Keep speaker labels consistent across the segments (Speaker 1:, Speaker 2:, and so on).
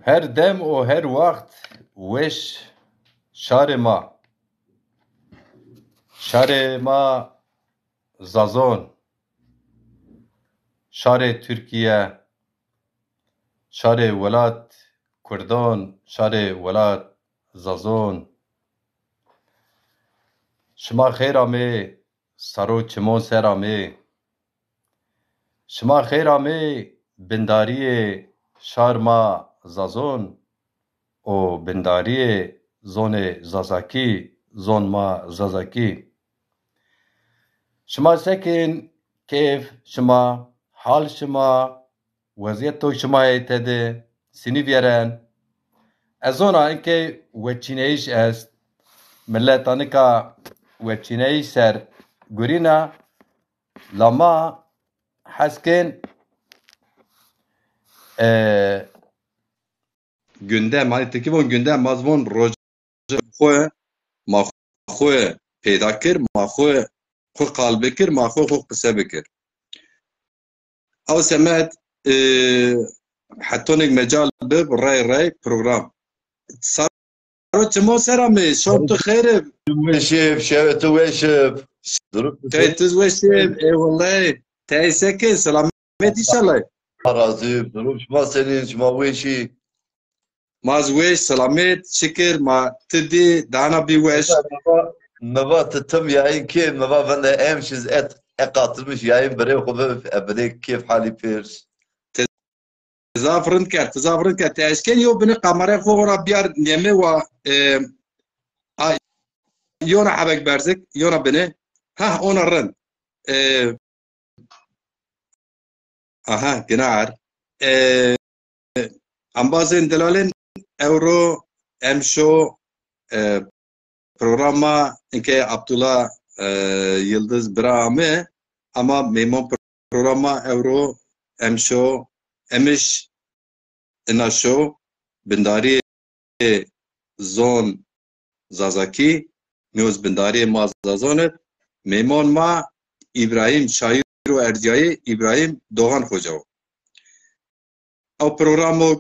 Speaker 1: Her dem û her wext weş şarê ma. Şarê ma Zazon, şarê Tirkiye, şarê welat Kurdan, şarê welat Zazon. Şima xêra me, saro çimon sera me. Şima xêra me, bindariyê şar ma Zazon û bindariyê zonê Zazakî, zon ma Zazakî. Şima sekên kêf şima, hal şima, wezîyeto şimayê tede, sinîv yeren. Ez zona inkê weçîneyîş est, millet anika weçîneyî ser gurîna, lama heskên gündem, hani tekîbon gündem mazbon roj xwe ma xwe pêda kir, ma xwe qal bikir, ma xwe qise bikir. Ew semet hetonek mecal bib rey program. Saro çimo sera me, şom tu xêr e.
Speaker 2: Weşev, şevet weşev.
Speaker 1: Te tuz weşev, wallahi. Te sekin, selamet inşallah.
Speaker 2: Razı, durum şma senin, şma weşi.
Speaker 1: Maz weş, selamet, şükür, ma tidi, dana bi weş.
Speaker 2: Meva tıtım yayın ki, meva ben de emşiz katılmış yayın bire xubib, ebede keyf hali pir.
Speaker 1: Tezafrın ker. Te eşken yo bini kamera xora biyar neme wa yona habek berzik, yona bini. Ha, ona rın. Aha, ginar. Ambazın delalin euro emşo programa inke Abdullah Yıldız Brahmi ama memon programa euro emşo emiş inaşo bindari zon Zazaki Mioz bindari ma zazonet memon ma İbrahim Şair و ارجایی ابراهیم دوغان خوجاو او پروگرامو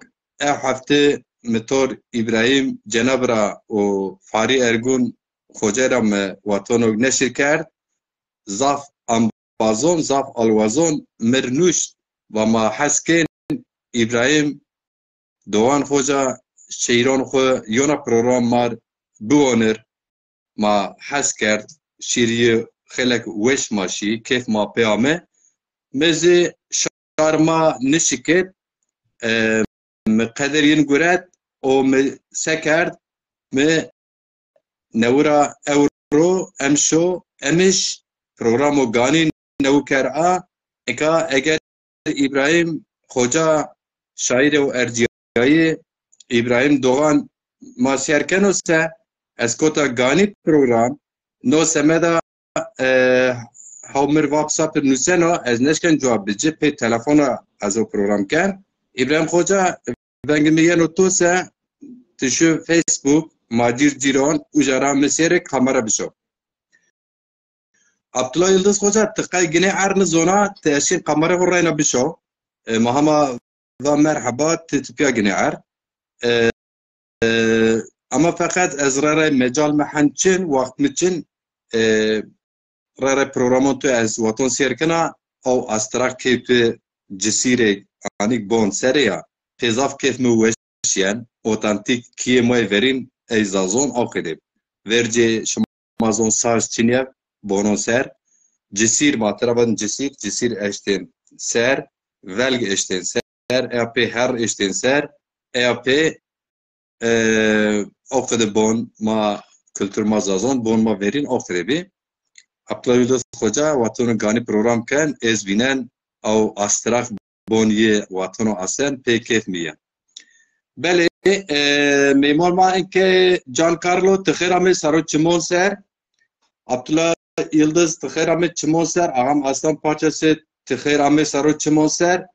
Speaker 1: هفته متور ابراهیم جنبرا و فاری ارگون خوجرام واتونو نشر کرد زاف انبازون زاف الوازون مرنوش و ما حسکین ابراهیم دوغان خوجا شیران خو یونا پروگرام مار بوانر ما حس کرد شیریه خلق وش ماشي كيف ما بيامه مزي شارما نشكت مقدر ينقرات او سكرت م نورا اورو امشو امش برنامج غاني نوكرا اكا اگر ابراهيم خوجا شاعر و ارجعي ابراهيم دوغان ما سيركنو سه اسكوتا غاني program نو سمدا هاومر واتساپ نوسنا از نشکن جواب بجی پی تلفن از او پروگرام کرد ابراهیم خوجا ونگ میگن و تو سه تشو فیسبوک مادیر جیران اجارا مسیر کامera بشو عبدالله یلدز خوجا تقای گنه عرن زونا تشین کامera هو راینا بشو مهما و مرحبا تتپیا گنه عر اما فقط از رای مجال محنچن وقت مچن رای پروگرامون تو از وطن سیرکنا او استراک کیف جسیره آنیک بون سریا پیزاف کیف موشیان اوتانتیک کیه موی ورین ای زازون او خدیم ورجه شمازون سارس چینیه بونون سر جسیر ماترابان جسیر اشتین سر ولگ اشتین سر ایپی هر اشتین سر ایپی او خده بون ما kültür ma zazon bon ma verin o krebi Abdullah Yıldız Hoca vatonu gani program kan ezbinen au astrak bon ye vatonu asen pekef miye bele memor ma inke Giancarlo tıxerame saro çimon ser Abdullah Yıldız tıxerame çimon ser ağam aslan parçası tıxerame saro çimon ser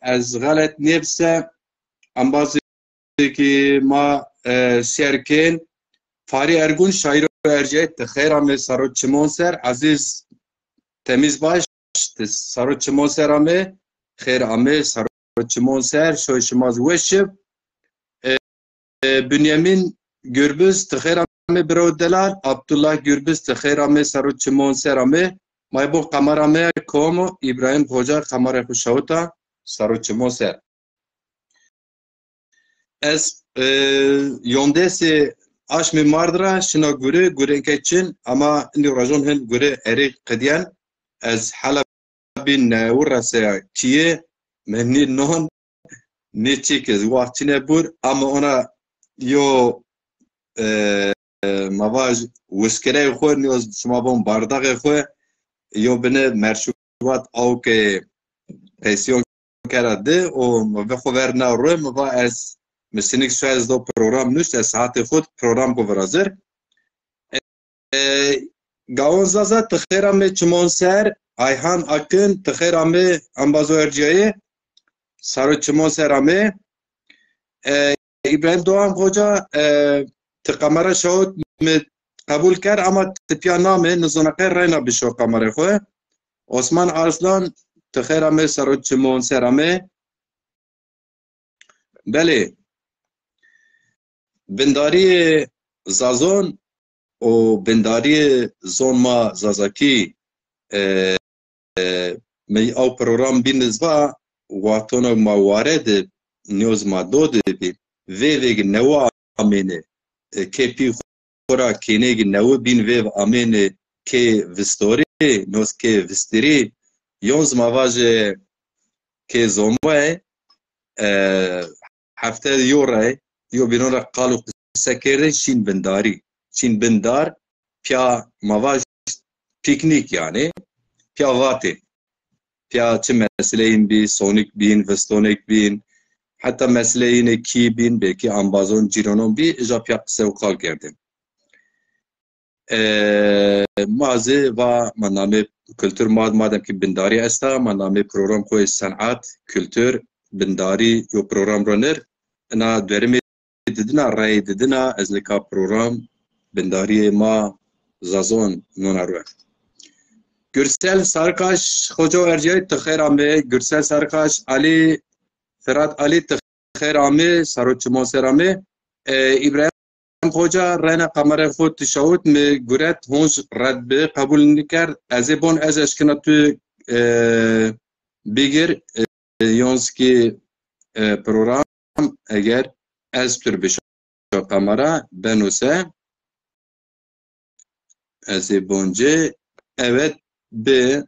Speaker 1: az galet nefse ambazı ki ma سیرکن فاری ارگون شاعر و ارجای تخیرام سرو چمون سر عزیز تمیز باش سرو چمون سر آمه خیر آمه سرو çimon ser şoy şimaz weşib Bünyamin Gürbüz tıxera me biro delal Abdullah Gürbüz tıxera me saru çimon sera me maybo kamera me komo İbrahim Hoca kamera xuşawta saru çimon ser Ez yondesi aş mi mardra şina gure keçin ama indi rajon hin gure eri qediyen ez hala bin urasa kiye mehni non ne çekez vaktine bur ama ona yo mavaj wiskere xwe niyoz şuma bon bardağı xwe yo bine merşubat au ke pensiyon kerade o ve xwe verna ro ma ez Mesinik söz do program nüş ez saati xud program ko verazir Gavonzaza tıxera me çimon ser Ayhan Akın tıxera me ambazo erciye Sarı çimon sera me İbrahim Doğan Hoca kamera şahit mi kabul ker ama tipya name nizonakar reyna bişo kamera xwe Osman Arslan tıxera me sarı çimon sera me Beli Bindari Zazon o bindari zonma Zazaki mi au program binizva watona mawarede news ma dode bi ve newa amene kepi khora kenegi newa bin ve amene ke vistori nos ke vistiri yonz mavaje ke zomwe hafte yore yo binora qalu sekere shin bindar pya mavaj piknik yani pya vate pya çi mesleğin bir sonik bin vestonik bin hatta mesleğine ki bin belki ambazon cironon bir ija pya sevkal geldim mazi ve maname kültür madem ki bindari esta maname program koy sanat kültür bindari yo program runner na derimi dedina ray dedina ezlika program bindari ma zazon nonarwe Gürsel Sarkaş Hoca Erciyet tıxera me Gürsel Sarkaş Ali Ferhat Ali tıxera me Saroç Mosera me İbrahim Hoca rena kamera xut tişawut me güret honş rad be kabul nikar azebon az eşkinatü bigir yonski program eğer az tür bir kamera benuse azebonce evet B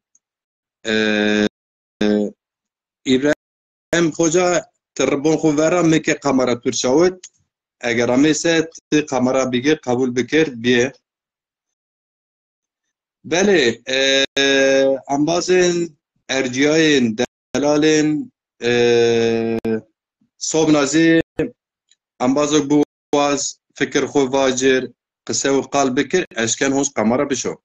Speaker 1: İbrahim Hoca terbon xuvera meke kamera türşawet eğer amese kamera bigir kabul bikir bir beli ambazın erciyayın delalin sobnazi ambazı bu vaz fikir xuvacir qise ve qal bikir eşken hoş kamera bişo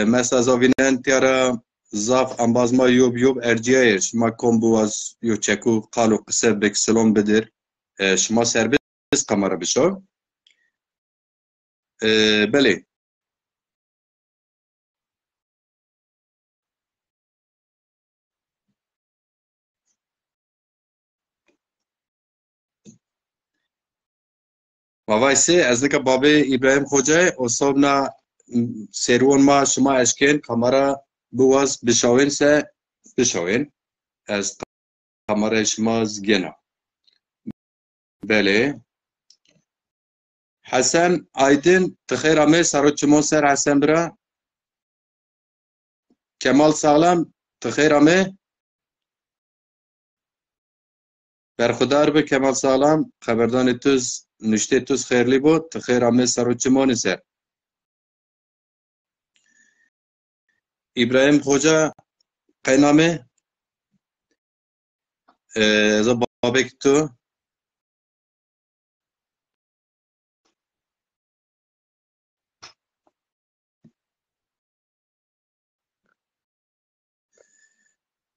Speaker 1: mesela zavinen tiyara zaf ambazma yob erciye şma kombu az yo çeku qalu qise bek selam bedir şma serbest kamera bişo beli Mavayse azlika babe İbrahim Hoca o sobna serwon ma şma eşken kamera buwaz bişawin se bişawin az kamera şma zgena beli Hasan Aydın tıxera me saroç moser Hasan bira Kemal Sağlam tıxera me berxudar be Kemal Sağlam xeberdan tuz nüşte tuz xeyirli bu tıxera me saroç moser İbrahim Hoca kayname zababek tu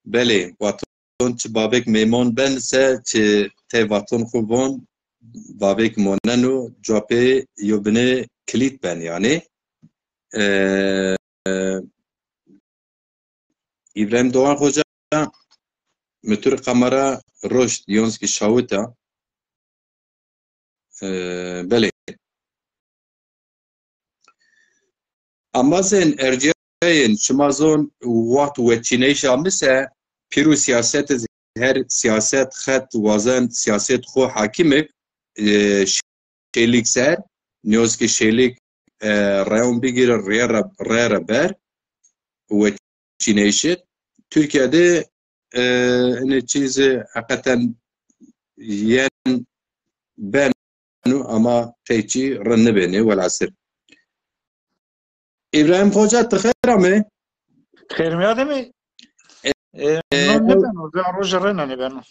Speaker 1: beli vaton çi babek memon ben se çi te vaton xubon babek monanu jope yobne kilit ben yani İbrahim Doğan Hoca متر قمرة رشد يونسكي شاوتا بله Amazon erceğin şumazon wat ve çineşa mise piru siyaset her siyaset xet wazen siyaset xo hakimek şeylikser niyozki şeylik rayon bigir rera ber ve çineşit Türkiye'de ne çizi hakikaten yen ben ama teyçi renne beni vel asir İbrahim Hoca tıkıra mı?
Speaker 3: خير ميادة مي non ne ben o da rojarena ne ben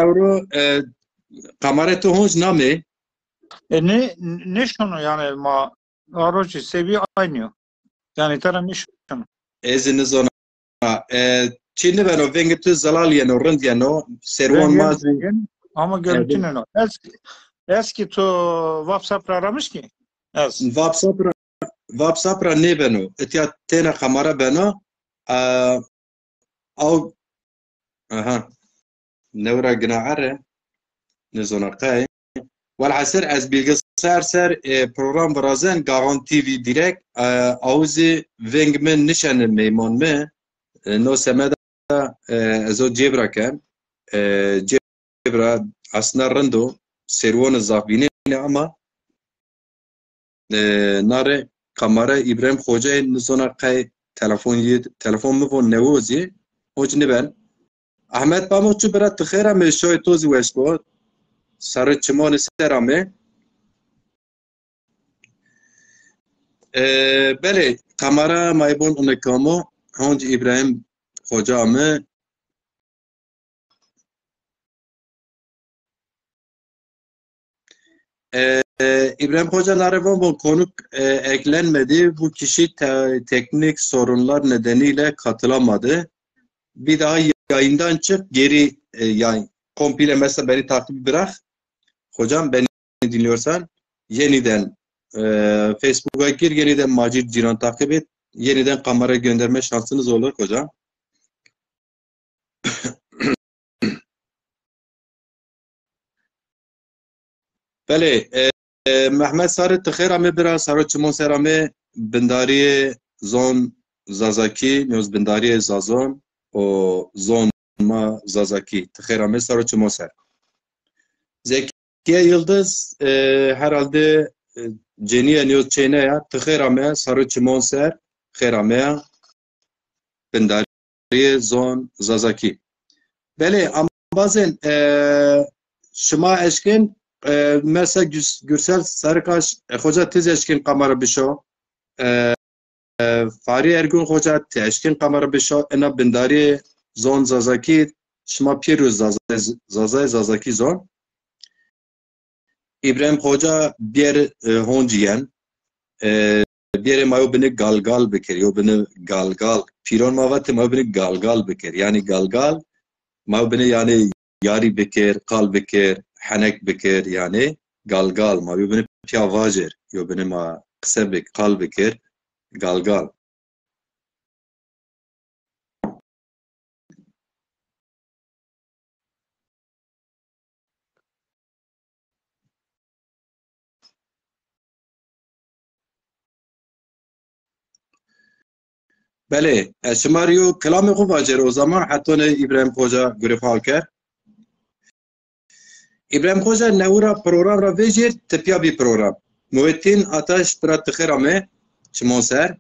Speaker 1: Euro kamerete honç nami
Speaker 3: ne şunu yani ma aracı seviye aynı yani tara ne şunu
Speaker 1: eziniz ona Çinli ben o vengeti zalal yeno rınd yeno servan mazi
Speaker 3: ama görüntünün o eski to WhatsApp aramış ki
Speaker 1: WhatsApp ne ben o etiyat tena kamera ben o او اها نورا جناعره نزونقاي والعسر از bilgisayar ser program برازن garanti vi direkt auzi vengmen nişanı meyman me no semeda ezo cebra kem cebra aslında rendo servon zafine ama nare kamera İbrahim Hoca nizonaqay telefon mu von nevozi Hocni ben Ahmet Pamukçu berat tıxera me şoy tozi weşko sarı çimoni serame bele kamera maybon unekamo Honc İbrahim Hoca mı İbrahim Hoca narevon bu konuk eklenmedi. Bu kişi teknik sorunlar nedeniyle katılamadı. Bir daha yayından çık geri yani komple mesela beni takip bırak. Hocam beni dinliyorsan yeniden Facebook'a gir yeniden Macit Ciran takip et. Yeniden kamera gönderme şansınız olur hocam. Bale Mehmet Sarı tıxera me bira sarı çimon serame bindariye zon Zazaki nöz bindariye Zazon o zon ma Zazaki tıxera me sarı çimon ser. Zekiye Yıldız herhalde Ceniye nöz çeyneye tıxera me sarı çimon ser tıxera me bindariye zon Zazaki. Bale ama bazen şuma eşkin mesela Gürsel Sarıkaş hoca tez eşkin kamera bişo Fahri Ergun hoca teşkin kamera bişo ena bindari zon Zazaki şma Piruz Zazaki zon İbrahim hoca bir honciyen bir mayo beni galgal bekir yo beni galgal piron mavatı mayo beni galgal bekir yani galgal mayo beni yani yari bekir kal bekir حنك بكر يعني قالقال ما بيبني بيا واجر يبني ما قسبك قال بكر قالقال بله شماريو كلامي خوب واجر o zaman حتى İbrahim Hoca görüp halker İbrahim Hoca nevra program ra vejir tepya bir program. Muhittin Ataş prat tıxera me çimon ser.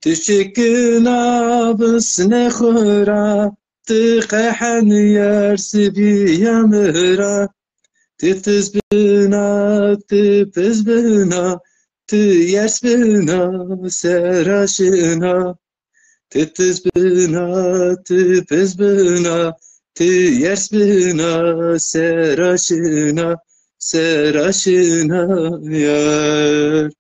Speaker 1: Tişkina bisne khura tıqahan yersi bi yamra titiz bina tipiz bina tiyers bina seraşina Titiz bina, tipiz bina, tiyers bina, seraşina, seraşina yar.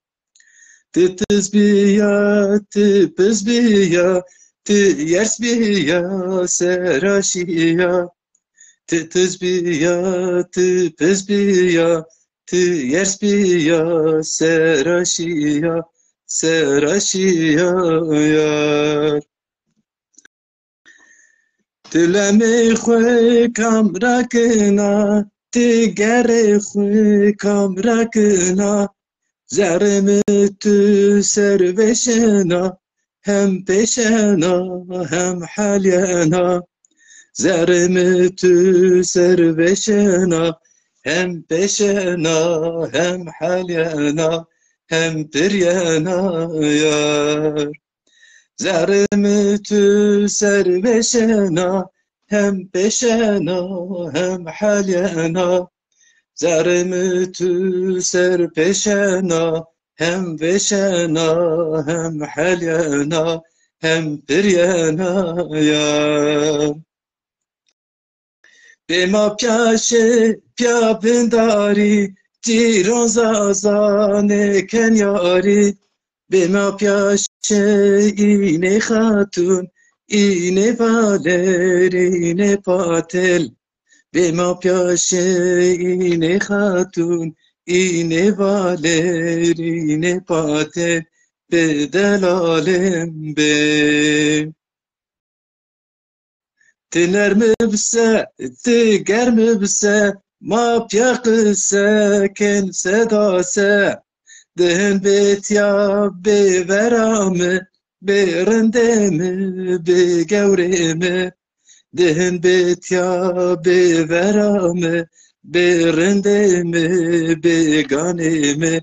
Speaker 1: Titiz biya, tipiz biya, tiyers biya, seraşiya. Titiz biya, tipiz biya, tiyers biya, seraşiya, سرشیا یار دلمی خوی کم رکنا دیگر خوی کم رکنا زرم تو سر بشنا هم بشنا هم حلینا زرم تو سر بشنا هم بشنا هم حلینا هم بريانا يار زرم تو سر بشنا هم بشنا هم حلينا زرم تو سر بشنا هم بشنا هم حلينا هم بريانا يار بما بياشه بيا بنداري تیران زازانه کنیاری به ما پیاشه اینه خاتون اینه بالر اینه پاتل به ما پیاشه اینه خاتون اینه بالر اینه پاتل به دلالم به تنرم بسه تگرم بسه ما پیاقسه کن صداسه دهن بیتیا بورامه برندمه بگورمه دهن بیتیا بورامه برندمه بگانمه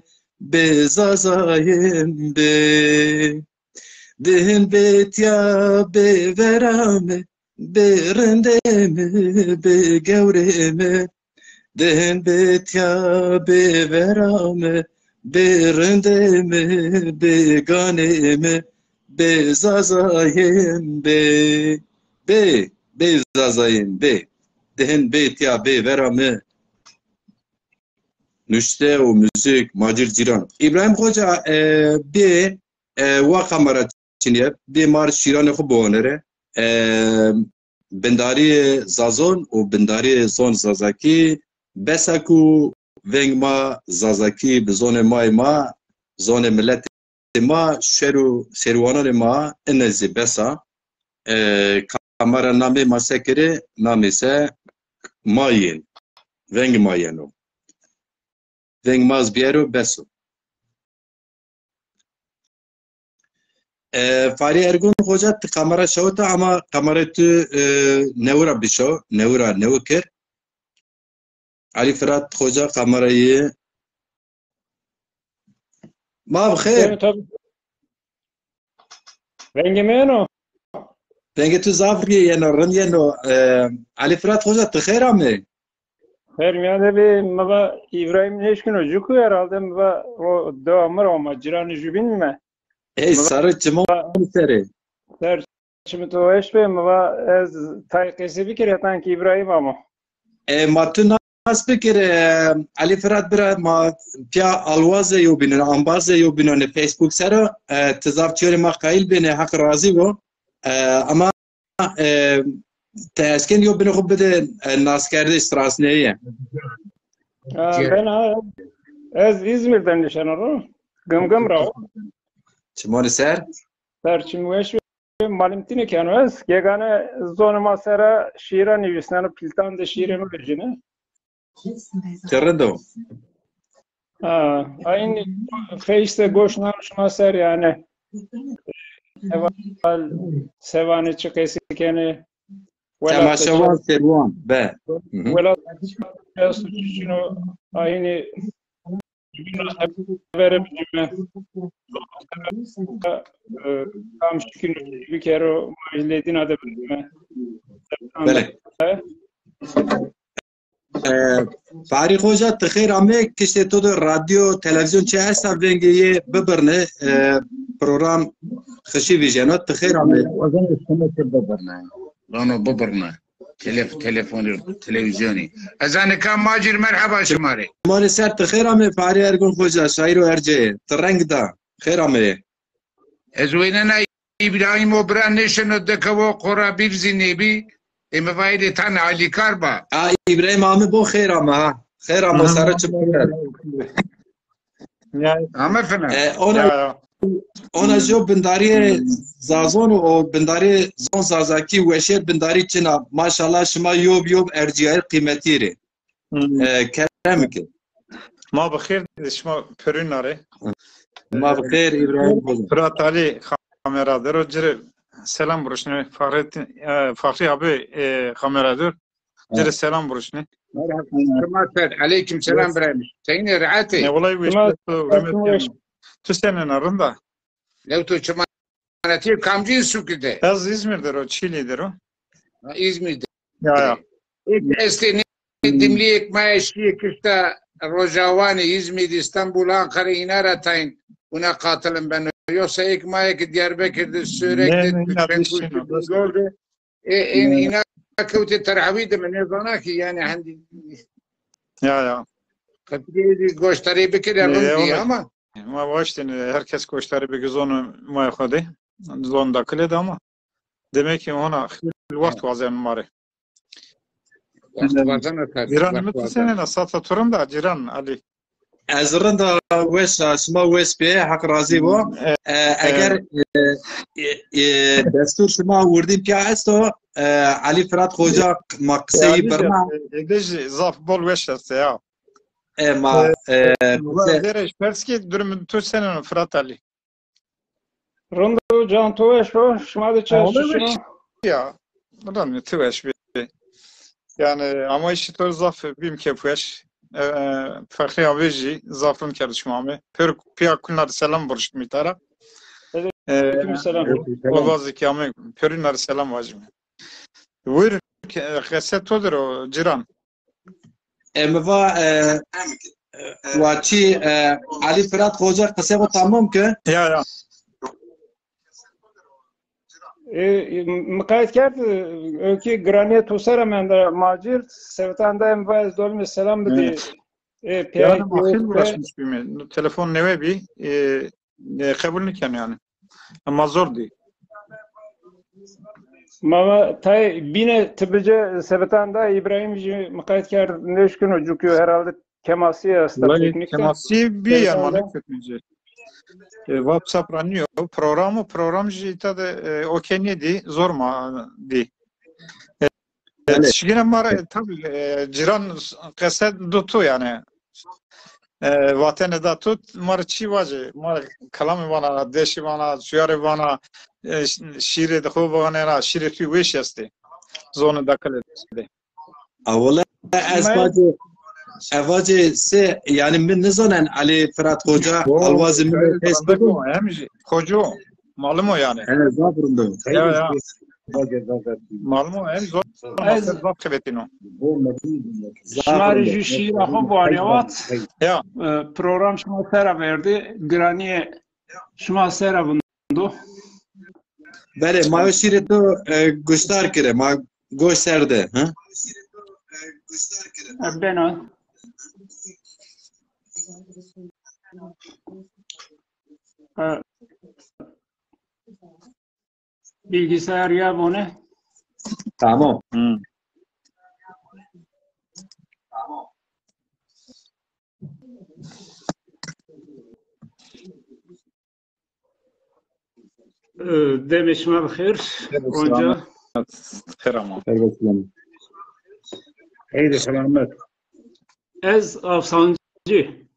Speaker 1: بزازایم به دهن بیتیا بورامه برندمه بگورمه دهن بیتیا بورامه برندمه بگانمه بزازایم به بزازایم به دهن بیتیا بورامه نشته و موزیک ماجر جیران ابراهیم خوجا به واقع مرا چینیه به مار شیران خوب بونره بنداری زازون و بنداری زون زازاکی بسکو ونگ ما زازاکی بزون ما زون ملت ما شروانان ما انزی بسا کامرا نامی ما سکره نامی سه ماین ونگ ماینو ونگ ماز بیارو بسو فاری ارگون خوجا کامرا شوتا اما کامرا تو نورا بشو نورا نوکر علی فرات خوجا کامرای ما بخیر
Speaker 4: رنگ منو
Speaker 1: رنگ تو زافری یعنی رن یعنی علی فرات خوجا تخیر آمه
Speaker 4: خیر میاده بی مبا ابراهیم نشکنو جوکو herhalde مبا رو دو امر آما جیران جوبین میمه
Speaker 1: ای سارا چما سره
Speaker 4: سر چمی تو اش بی مبا از تای قیسی بکریتن که ابراهیم آما
Speaker 1: ما تو ناس بکر علی فرات برا ما پیا الوازه یو بینن انبازه یو بینن فیسبوک سره تزاف چیوری ما قایل بینه حق رازی بو اما تاسکن یو بینه خوب بده ناس کرده استراسنیه
Speaker 4: ben az İzmir'den nişanlı gımgım rav
Speaker 1: چمون سر
Speaker 4: Serçimveş ve malimtine kanvas yegane zonuma sera şiira nivisnanı piltan de şiirimi vercine
Speaker 1: ترندو
Speaker 4: aynı feiste goşnarışma ser yani eval sevane çıkesi kene
Speaker 1: تماشاوان سروان به
Speaker 4: ولا şunu aynı verip kam şükür bir kere mahalledin adı bilme.
Speaker 1: بله فاری خوجا تخیر آمه کشته تو رادیو تلویزیون چه هست ونگیه ببرنه پروگرام خشی ویژنات تخیر آمه
Speaker 5: وزن السنة ببرنا لانو ببرنا تلفزيوني أذان كان ماجر مرحبا شماري
Speaker 1: مال سر تخیر آمه فاری ارگون خوجا شایر و ارجه ترنگ دا خیر آمه
Speaker 5: أزويننا إبراهيم وبران نشنو دكوا قرى بيرزيني بي إما فايدة تانا علي كاربا
Speaker 1: ابراهیم آمه بو خیر آمه ها خیر آمه سر چه بخیر
Speaker 4: Yani
Speaker 5: أما فنا
Speaker 1: ona ona jo bindari zazon o bindari zon zazaki weşer bindari çina maşallah şima yob erciyay kıymetiri kerem ki
Speaker 3: ما بخیر شما پرین ناره
Speaker 1: ma bixir İbrahim
Speaker 3: Fırat Ali kameradır o cire selam buruşunu Fahri abi kameradır cire selam buruşunu
Speaker 5: عليكم سلام ابراهيم سين رعاتي
Speaker 3: ne olay bu işte tu senin arında
Speaker 5: لو تو شمانتي كامجين سوكده
Speaker 3: az İzmir'dir o Çiğli'dir o
Speaker 5: İzmir'de
Speaker 3: ya
Speaker 5: استني دمليك ما يشيك كشتا روجاواني İzmir İstanbul Ankara İnaratayın buna katılım ben yoksa ilk mayık Diyarbakır'da sürekli oldu inan كوتي ترعويد من نظامك يعني عندي
Speaker 3: ya
Speaker 5: كتير قوشتري بكده رمزي ama
Speaker 3: ama baştan herkes koşları bir göz onu muayakadı zonda kıldı ama demek ki ona vakit vazen var Ciran mı senin asata turun da Ciran Ali
Speaker 1: ezrin da weş şima weş be hak razı bu eğer destur şima vurdim ki asto Ali Fırat Hoca makseyi barma
Speaker 3: Egdej zaf bol veş ya
Speaker 1: ma
Speaker 3: Dereš perski durum tu senin Fırat Ali
Speaker 4: Rondo Can Toveş o şuma şunu
Speaker 3: ya buradan tu veş yani ama işte to zaf bim kefeş Fahri abi zafın kardeşim per piya kunlar selam buruşt mitara
Speaker 4: selam
Speaker 3: o bazı ki ama perinler selam vacim buyur kese todur o Ciran
Speaker 1: emva vaçi Ali Fırat Hoca kısa bu tamam ki
Speaker 3: ya
Speaker 4: مقایت کرد که گرانی تو سر من در ماجر سوتنده ام باید دولم سلام بدی
Speaker 3: yani mahil uğraşmış bir mi telefon neve bir kabul niken yani ama zor değil
Speaker 4: Mama tay bine tıbıcı sebetanda İbrahimci mukayet kar neşkün ucukuyor herhalde kemasi aslında teknik.
Speaker 3: Kemasi bir yani ne kötüce. WhatsApp ranıyor programcı itadı okeydi zor mu di. Şigine mara tabii ciran kaset dutu yani. Vatanı da tut mar çi vacı mar kalamı bana deşi bana şuyarı bana şiire de خوب bana şiire ki wish yasti zonu dakale
Speaker 1: Avla evacı se yani min nizanen Ali Fırat Hoca alvazı min Facebook
Speaker 3: hoca malum o yani
Speaker 1: zavrında
Speaker 3: ya malum o zor zor kebetino
Speaker 4: Şmari şiir akı bu anivat
Speaker 3: ya
Speaker 4: program şuma sera verdi graniye şuma sera bundu
Speaker 1: Bale mayo şiire to gustar kire ma goş serde ha
Speaker 4: ben o bilgisayar ya bu ne?
Speaker 1: Tamam.
Speaker 4: Demiş mi bخير önce
Speaker 3: Kerama
Speaker 5: Haydi selamet
Speaker 4: ez afsancı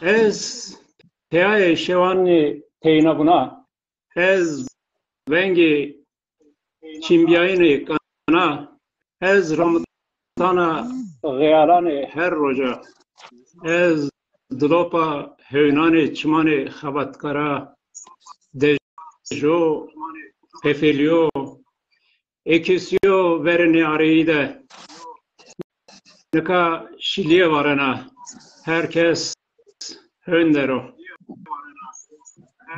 Speaker 4: ez peyay şevani teyna buna ez vengi çimbiyayını kana ez ramadana gıyalani her roja ez dlopa heynani çimani xabatkara dejo pefeliyo ekisiyo verini arayide neka şiliye varana herkes höndero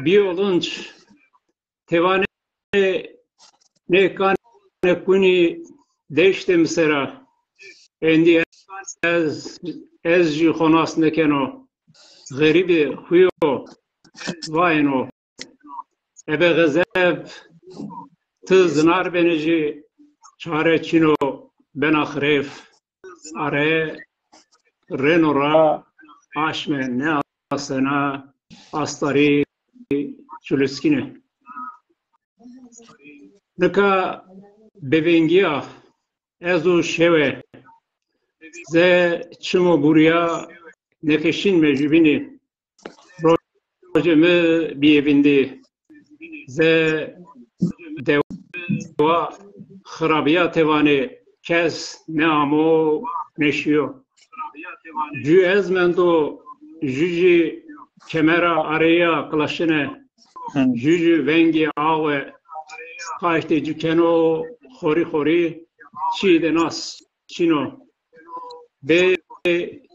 Speaker 4: bir olunç tevane ne kane kuni deşte misera endi ez ji xonas nekeno garibi huyo vayno ebe gazev tıznar benici çare çino ben ahref are renora aşme ne asena astari çuluskine. Neka bevengiya ezo şeve ze çimo buraya nekeşin mecbini projemi bir evinde ze deva xarabiya tevane kes ne amo neşiyor. Cü ezmendo jüji kemera araya klaşine jüjü vengi ağve kaçtı cükeno xori çi de nas çino be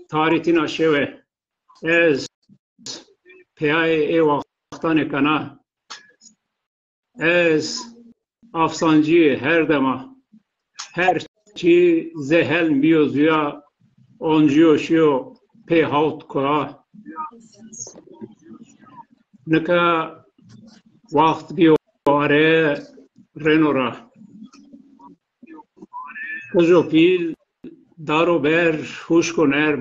Speaker 4: tarihin aşeve ez peyay vaktan kana ez afsancı her dema her çi zehel miyozuya oncuyo şiyo pe haut koa neka vakt biyo are renora kozo pil daro ber huş koner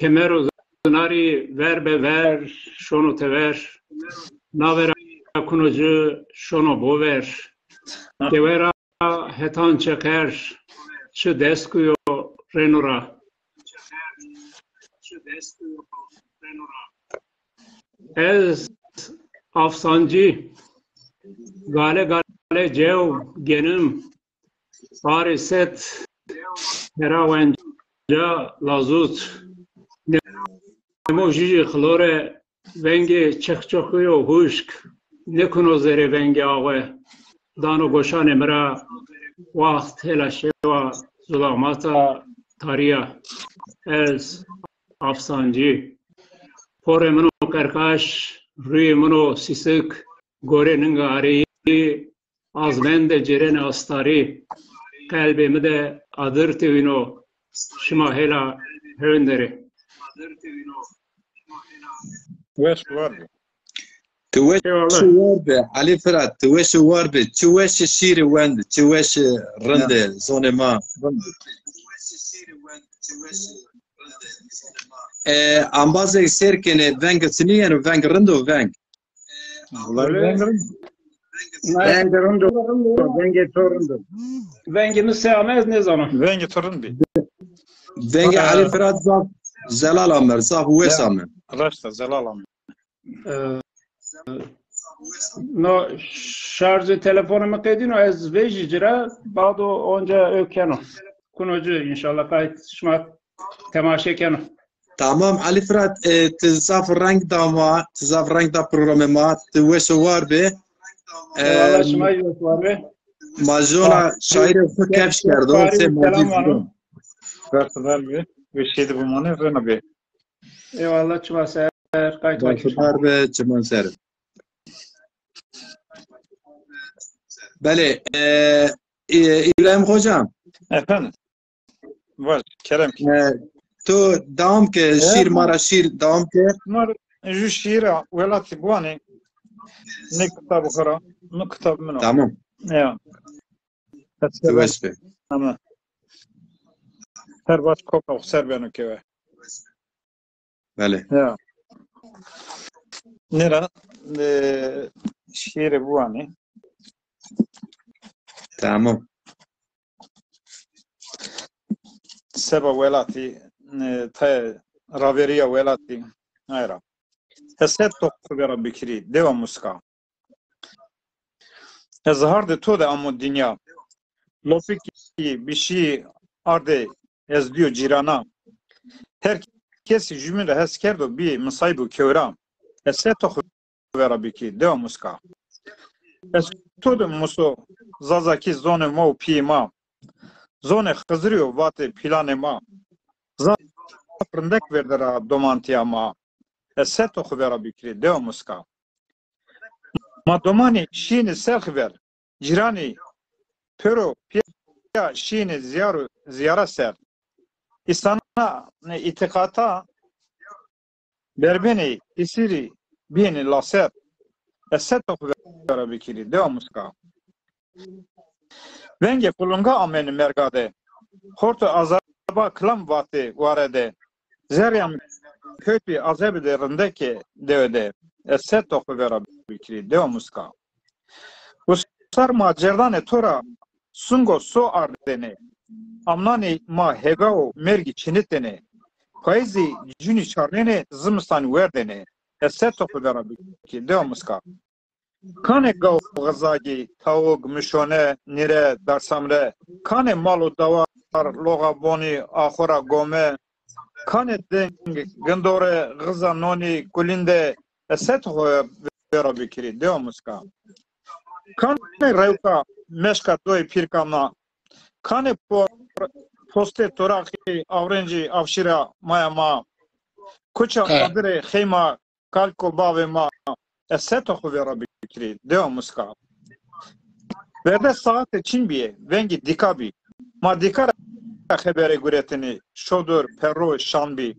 Speaker 4: kemero zanari ver be ver şono tever navera kunocu şono bover devera hetan çeker çı deskuyo renora ez afsancı gale cev genim Pariset Heravenca lazut Nemojiji xlore venge çekçokuyo huşk nekuno zere venge ağve dano goşan emra vaxt hela şeva zulamata tariya ez afsancı pore mino karkaş rüye mino sisik gore ninga areyi azmende cerene astari kalbimi de adır tevino şima hela hönderi
Speaker 3: Wesh vardı.
Speaker 1: توش وربه علي فرات توش وربه توش شيري وند توش رند زون ما ambazı serkene veng siniyen veng rendo veng
Speaker 4: Venge rondo, venge torundo. Venge müseamez ne zaman?
Speaker 3: Vengi torun bir.
Speaker 1: veng علي فرات zaf zelal amer zaf wesamer
Speaker 3: Raşta Zelalam.
Speaker 4: No şarjı telefonumu kaydın o ez vejicira bağdo onca ökeno. Kunocu inşallah kayıt şma temaşe keno.
Speaker 1: tamam علي فرات تزاف رنگ دا ما تزاف رنگ دا programı ma توش وربه
Speaker 4: Eyvallah şma yok var be.
Speaker 1: majona şair kefş kerdi o se
Speaker 4: Selam var.
Speaker 3: Raşta ver bir. Bir şeydi bu manı rena bir.
Speaker 4: Eyvallah şma ser kayıt var.
Speaker 1: Harbe çimen ser. Bale İbrahim hocam
Speaker 3: Efendim. Var. Kerem ki.
Speaker 1: تو دام که شیر مارا شیر دام که
Speaker 3: Bunlar ju şiira velati bu hani ne kitabı kara ne kitabı mı?
Speaker 1: tamam
Speaker 3: Ya.
Speaker 1: توش به
Speaker 3: Ama. Her baş kopa ser beni keve.
Speaker 1: بله
Speaker 3: Ya. Nera şiiri bu hani.
Speaker 1: tamam
Speaker 3: Seba velati te raveriya velati hayra. Heset toku vera bikri deva muska. Ezhar de to de amu dünya. Lopiki bir şey arde ez diyor cirana. Herkes cümle heskerdo bir musaybu kevra. Heset toku vera bikri deva muska. Ez to de muso zazaki zone mo pima. Zone xızırıyor vate planema. Zaprındek verdera domantiyama. Eset oku vera bikri deva muska. Ma domani şini selk ver. Cirani pero piya şini ziyara ser. İsana itikata berbeni isiri bini laser. Eset oku vera bikri deva muska. Venge kulunga ameni mergade. Horto azaba klam vate varede. Zeryam kötü azab derindeki devede eset oku vera bikri dev muska. Usar ma cerdane tora sungo so ardene amnani ma hegao mergi çinitene Payzi juni çarnene zimistan verdene eset oku vera bikri dev muska. Kane gav gazagi tavuk mişone nire darsamre kane malu davar loga boni ahora gome kane deng gandore gıza noni kulinde eset hoya vera bikri dev muska. Kane revka meşka doy pirkana kane poste toraki avrenci avşira mayama kuça adire khema kalko bave ma eset oku vera bikri dev muska. Verde saat için biye vengi dikabi ma dikara habere guretini şodur perro şanbi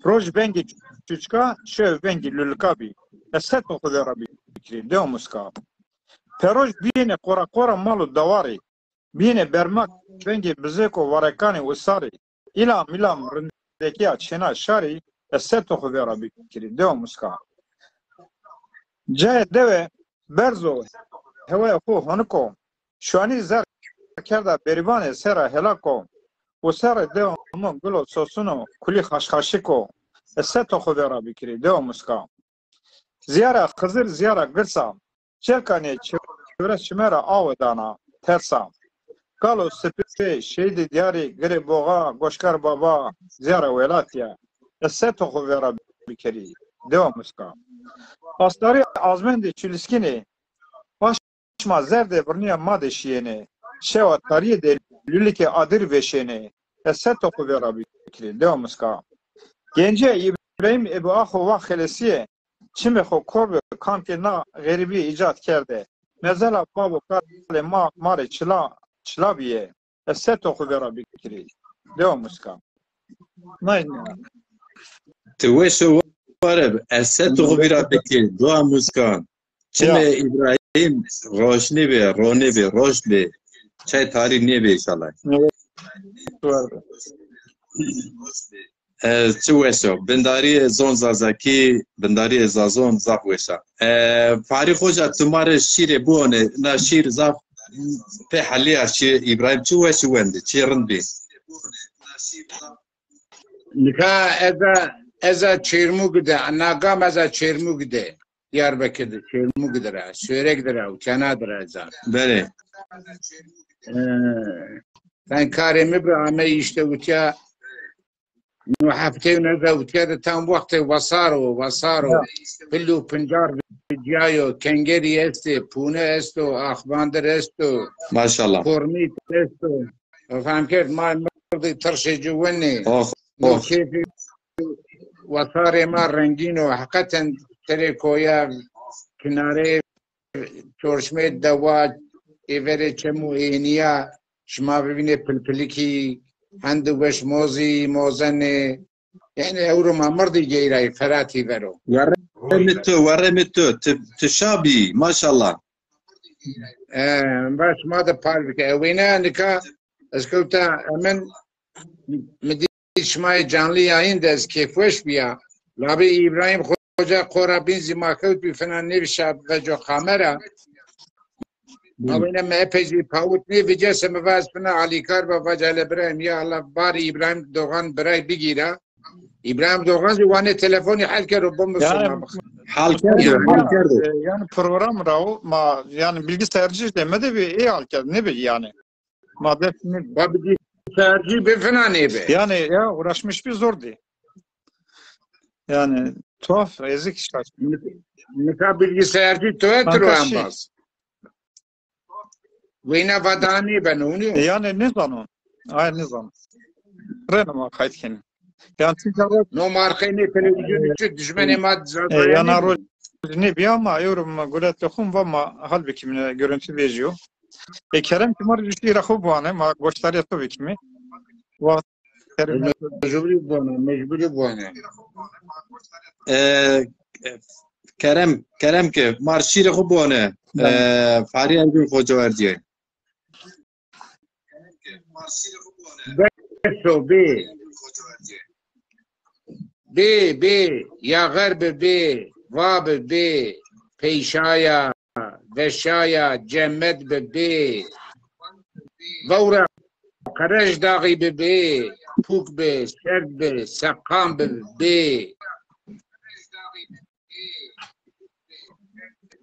Speaker 3: roj vengi çuçka şev vengi lülkabi eset oku vera bikri dev muska. Peroj bine kora malu davari bine bermak vengi bizeko varekani usari ila milam rindeki açena şari eset oku vera bikri dev muska. Cahit deve berzo hevaya ku hanuko şu ani zer kerda beribane sera helako o sera deva aman gulo sosuno kuli haşhaşiko eset oku vera bikri dev muska. Ziyara kızır ziyara gırsa çelkane çevre çimera avdana tersa kalo sepe şeydi diyari gri boğa goşkar baba ziyara velatya eset oku vera bikri dev muska. Astari azmendi çiliskini başma zerde burniya madeşiyene şeva tariye de lülike adir veşene eset oku vera bikri dev muska. Gence İbrahim Ebu Ahu ve Khelesiye çime xo korbe kanke na garibi icat kerde mezala babu kale ma mare çila biye eset oku vera bikri dev muska. Nayne
Speaker 1: Teweşo vareb eset oku vera bikri dua muskan. Çime İbrahim roşni be roni be roş be çay tarih niye be inşallah. Teweşo bendari zon zazaki bendari zazon zaf weşa. Fari hoca tumare şire buone na şir zaf pe haliya şir İbrahim teweşo wende çirin be.
Speaker 5: Nika eza çirmugde anagam eza çirmugde Diyarbakır'da çirmugdera sörekdera uçanadra eza.
Speaker 1: Bele.
Speaker 5: Ben karemi bir ame işte uçya no hafte neza uçya da tam vakti vasaro pillu pinjar vijayo kengeri este pune esto akhbander esto
Speaker 1: Maşallah.
Speaker 5: kormit esto famkert ma mırdı tırşıcı venne
Speaker 1: Oh.
Speaker 5: bu keyfi vasare ma rengino hakikaten terekoya kinare çorşme dava evere çemu eniya şma bibine pilpiliki handu beş mozane yani evruma mırdı geyray ferati vero
Speaker 1: Varemitu tişabi maşallah.
Speaker 5: baş ma da parvike evina nika eskota hemen medi şmay canlı yayın dez keyfeş biya labi İbrahim Hoca korabin zimakut bir falan ne bir şey ve jo kamera Avine mepezi pavut ne vicese mevaz fena alikar ve vacale İbrahim ya Allah bari İbrahim Doğan biray bigira İbrahim Doğan zivane telefoni halker o bomba sorma
Speaker 1: Halkerdi.
Speaker 3: yani program rahu ma yani bilgisayarcı demedi bir iyi halker ne bir yani madde
Speaker 5: babi tercih bir fena ne be
Speaker 3: yani ya uğraşmış bir zor değil yani tuhaf ezik işler
Speaker 5: nika bilgisayarcı tuğetir o
Speaker 3: Ankaşı.
Speaker 5: ambaz Vina vadani ben onu
Speaker 3: yani ne zaman ay ne zaman renama kayıtken yani ticaret
Speaker 5: no markayne televizyon için düşmene mad
Speaker 3: yani rol ne bir ama yorum gulet lokum ve ma halbuki kimine görüntü veriyor Kerem Timar düştü rakı bu anı ma goşları tabii kimi va
Speaker 5: mecburi bu ana
Speaker 1: Kerem ki marşire kubone fari ergün koca verdiye.
Speaker 5: Beso be بي يا غرب بي واب بي پیشایا وشایا جمد بي ورا قرش داغي بي پوک بي سرد بي سقام بي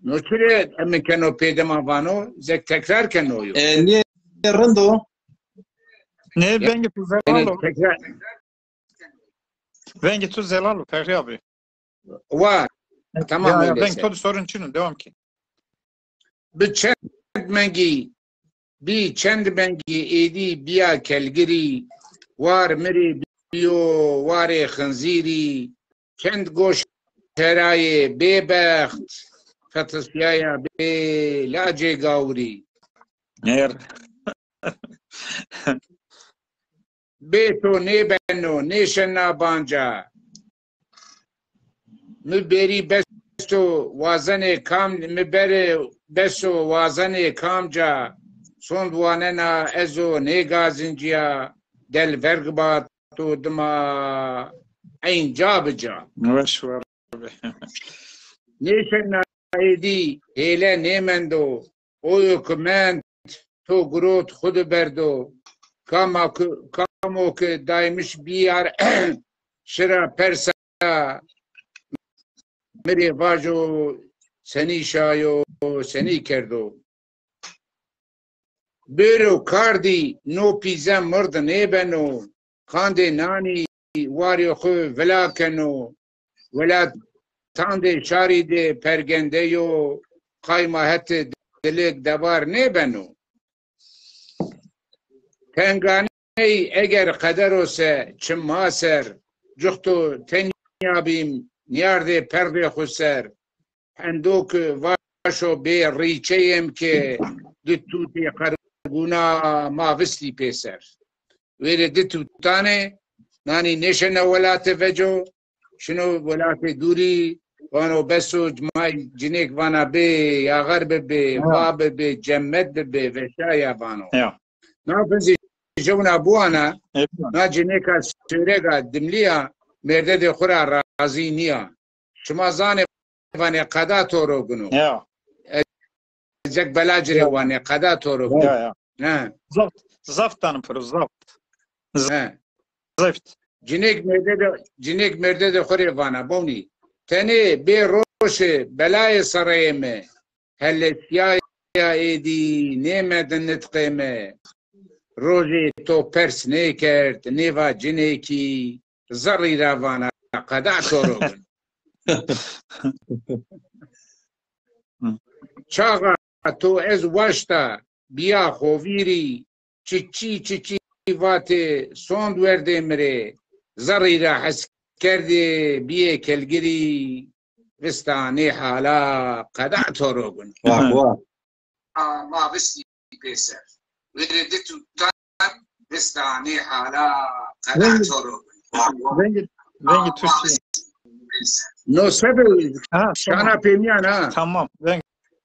Speaker 5: نوچره امی کنو پیدما وانو زک تکرار کنو یو
Speaker 1: Niye rendo?
Speaker 3: Ne bengi tu zelalo?
Speaker 5: تکرار
Speaker 3: Bengi tu zelalo Fehri abi.
Speaker 5: var tamam
Speaker 3: Ya bengi
Speaker 5: öyleyse
Speaker 3: tu sorun çinu devam ki.
Speaker 5: bir çend mengi bir çend mengi edi biya kelgiri var meri biyo var khanziri çend goş teraye bebext fatasyaya be lace gavri
Speaker 3: Ner.
Speaker 5: beto ne benno ne şenna banca müberi besto vazane kam mübere beso vazane kamca son duanena ezo ne gazinciya del vergbat tudma ayn cabca
Speaker 3: Veş var.
Speaker 5: ne şenna edi hele ne mendo o hükümet to grot khud berdo kamo ki daymış biyar şira persa meri vajo seni şayo seni kerdo bero kardi no pizza mırd ne beno kande nani vario khu vela keno vela tande şari de pergende yo kayma hette dilek davar ne beno tengane eğer kader olsa çimma ser cuhtu tenyabim niyarde perde khusser handok vaşo be riçeyem ki dituti qarguna mavsli peser vere ditutane nani neşene velate vejo şunu velate duri vano beso cmay cinek vana be ya garbe be vab be cemmed be veşaya vano
Speaker 3: Ya.
Speaker 5: nafizi jevna buana
Speaker 3: Hep.
Speaker 5: na cineka sürega dimliya merde de khura razi niya şuma zane vane qada toro gunu
Speaker 3: Ya.
Speaker 5: zek belajre vane qada toro
Speaker 3: Ya.
Speaker 5: ha
Speaker 3: Zaft. Zaftan pır zaft.
Speaker 5: ha
Speaker 3: Zaft.
Speaker 5: cinek merde de khura vana boni tene be roşe belay sarayme helesya edi nemeden netqeme روزی تو پرس نکرد نیوا جنکی زری روانه قدع تو رو چاقا تو از واشتا بیا خویری چی واته سوند ورده مره زری را حس کرده بیه کلگری وستانی حالا قدع تو رو گن
Speaker 1: Vah vah.
Speaker 5: ما وستی پیسر ویرده تو تن وستانی حالا قدع تو رو
Speaker 3: Bengi Türkçe.
Speaker 5: نو سبب
Speaker 3: Ha,
Speaker 5: شانا
Speaker 3: tamam.
Speaker 5: پیمیان ها
Speaker 3: Tamam. Bengi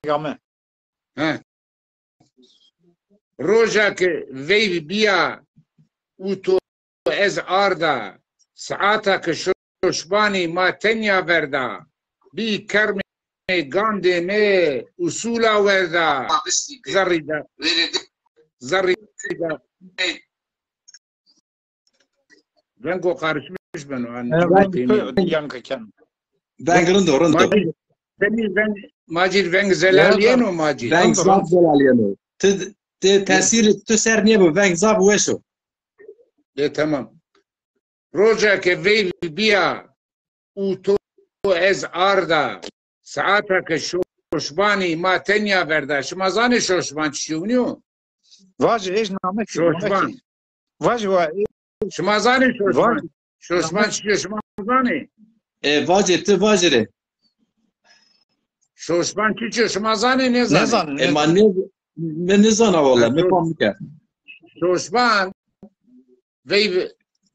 Speaker 3: game.
Speaker 5: روژا که وی بیا او تو از آردا ساعتا که ششبانی ما تنیا وردا بی کرم گانده نه اصولا وردا زری دا رنگو قارشمش بنو
Speaker 3: Bengi yankıken.
Speaker 1: Ben rendo rendo.
Speaker 5: ماجر ونگ زلالینو ماجر
Speaker 1: Ben zav zelaliano. Te tesir tu ser niye bu? Ben zav weşo.
Speaker 5: تمام روزا که وی بیا او تو از آردا ساعتا که شوشبانی ما تنیا وردا شما زانی شوشبان چیونیو
Speaker 3: Vacı eş namek.
Speaker 5: شوشبان
Speaker 3: Vacı var.
Speaker 5: شما زانی شوشبان شوشبان چیو شما زانی
Speaker 1: Vacı tu vacire.
Speaker 5: شوشبان چیو شما زانی
Speaker 3: Ne
Speaker 5: نزانی
Speaker 3: zan?
Speaker 1: Man ne zana valla ne pamuk.
Speaker 5: شوشبان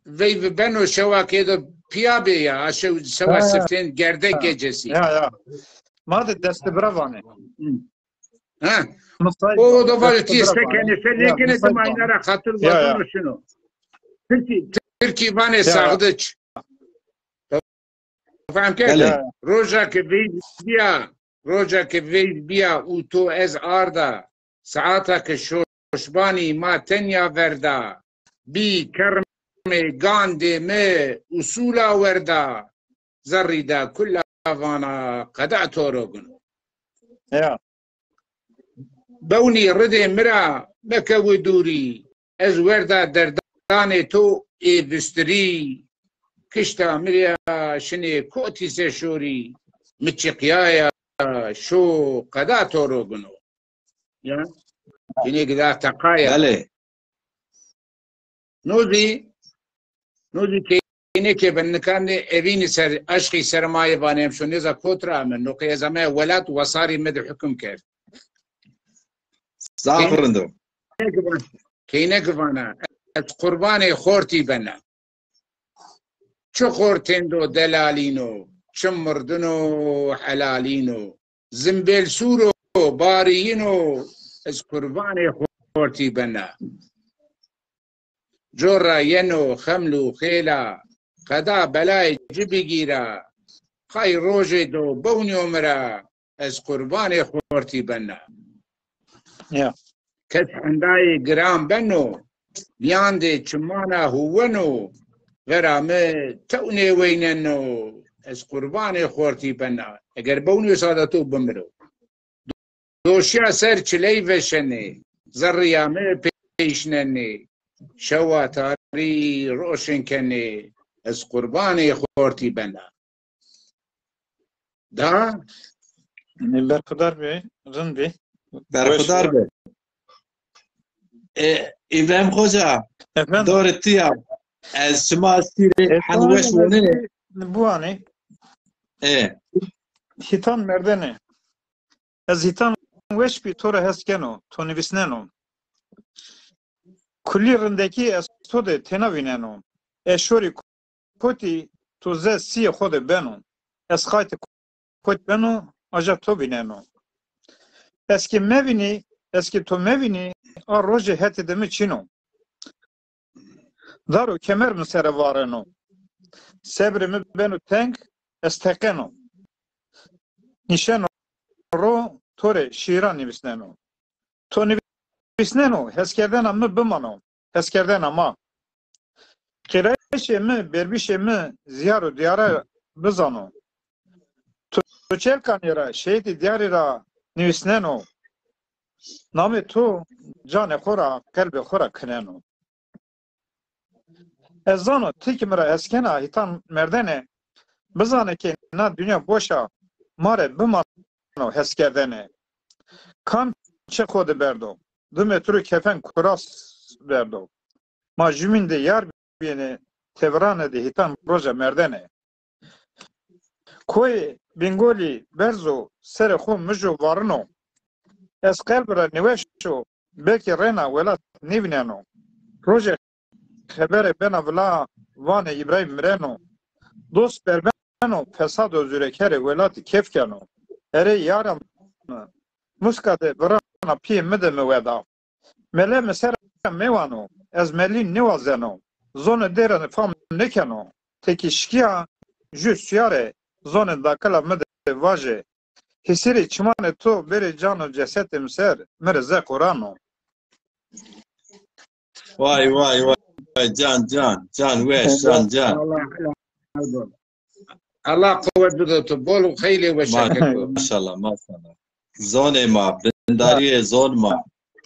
Speaker 5: وی بنو شوا که دو پیا بیا اشو شوا سفتین گرده gecesi
Speaker 3: Ya. Madde deste bravane.
Speaker 5: ha o da var ki stekeni felekene de maynara hatır
Speaker 3: Ya.
Speaker 5: vatan şunu Türkiye vane sağdıç فهم کرد روزا که وید بیا او تو از آردا ساعتا که شوشبانی ما تنیا وردا بی کرم گانده me usula وردا زريدا كل وانا قدعت روغن بوني ردي مرا بكو دوري از وردا دردان تو اي بستري كشتا مريا شني كوتي سشوري متشقيايا شو قدعت روغن يا شني قدا تقايا نوزي اینه که بنکان اوین سر عشقی سرمایه بانیم شو نیزا کوترا من نقیه زمه ولات وصاری مد حکم کرد
Speaker 1: زافرندو
Speaker 5: که نگوانا از قربان خورتی بنا چو خورتندو دلالینو چو مردنو حلالینو زنبیل سورو بارینو از قربان خورتی بنا جورا ینو خملو خیلا قدا بلای جبی گیرا خای روژه دو بونیو مرا از قربان خورتی بنا کس اندای گرام بنو بیانده چمانا هونو غرامه تونه ویننو از قربان خورتی بنا اگر بونیو سادتو بمرو دوشیا سر چلی وشنه زریامه پیشننه شواتاری روشن کنه از قربان خورتی بنا دا
Speaker 3: برخدار بی رن بی
Speaker 1: برخدار بی ایوام خوجا دورتیا از شما سیر حنوش ونه
Speaker 3: بوانه هیتان مردنه از هیتان وش بی تو را هست کنو تو نویسننو کلی رندکی از تو ده تنویننو اشوری کوتی تو زه سی خود بنو از خایت کوت بنو آجا تو بیننو اسکی مبینی اسکی تو مبینی آر روژه هتی دمی چینو دارو کمر مسر وارنو صبر می بنو تنگ استقنو نیشنو رو توره شیران نویسننو تو نویسننو حس کردن اما بمانو حس کردن اما قرایش اما بربیش اما زیارو دیاره بزانو تو چل کانی را شهید دیاری را نویسننو نام تو جان خورا قلب خورا کننو از زانو تیک مرا اسکنه هیتان مردنه بزانه که نه دنیا بوشا ماره بمانو حس کردنه کام چه خود بردو دو مترو کفن کراس بردو ما جمین ده یار بینه تورانه ده هیتان روژه مردنه کوی بینگولی برزو سر خون مجو وارنو از قلب را نوشتو بلکه رینا ولات نیوننو روژه خبر بنا ولا وان ابراهیم مرنو دوست بربنو فساد و زورکر ولات کف کنو اره یارم مسکاته برانا پی مده مودا مله مسر میوانو از ملی نوازنو زون دیرن فام نکنو تکیشکیا جوست یاره زون داکلا مده واجه حسیری چمان تو بری جانو جسد مسر مرزه قرانو
Speaker 1: وای وای وای جان ویش جان
Speaker 5: الله قوت بده تو بولو خیلی و شکر
Speaker 1: ماشاءالله زون ما بنداری زون ما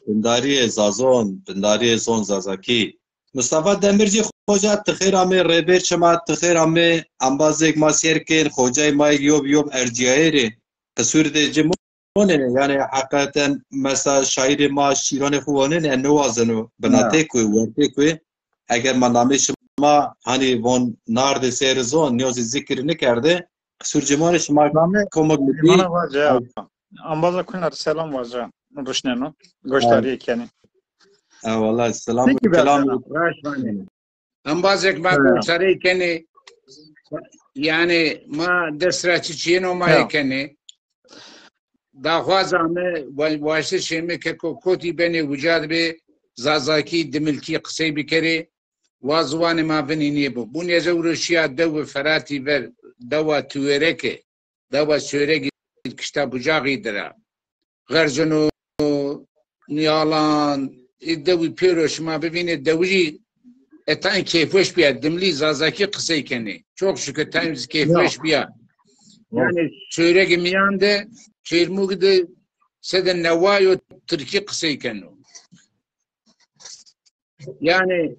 Speaker 1: بنداری زازون بنداری زون زازاکی مصطفی دمیرجی خوجا تخیر همه ریبر شما تخیر همه انبازک ما سیرکن خوجای ما یوب ارجیایی قصور ده جمعونه یعنی حقیقتا مثلا شاعر ما شیران خوانه نوازنو بناته کوی ورده کوی اگر من نامی شما هنی وان نارد سیر زون نیازی ذکر نکرده قصور جمعونه شما کمک میدی
Speaker 3: انبازا کنار سلام واجه روشننو گوشتاری کنی
Speaker 1: والله سلام کلام
Speaker 5: انبازک ما گوشتاری کنی یعنی ما دست را چینو ما کنی داخوازانه واسه شیمه که کوتی بینی وجاد به زازاکی دملکی قصی بکری وازوان ما بینی نیبو بونی زورشیا دو فراتی بر دوا تويرك دوا سورك كشتا بجاغي درا غرزنو نيالان الدوي بيروش ما ببين دوجي اتان كيفوش بيا دملي زازاكي قصي كني çok şükür times keyfeş بيا yani سورك ميان ده كيرموك ده سدن نوايو تركي قصي كنو yani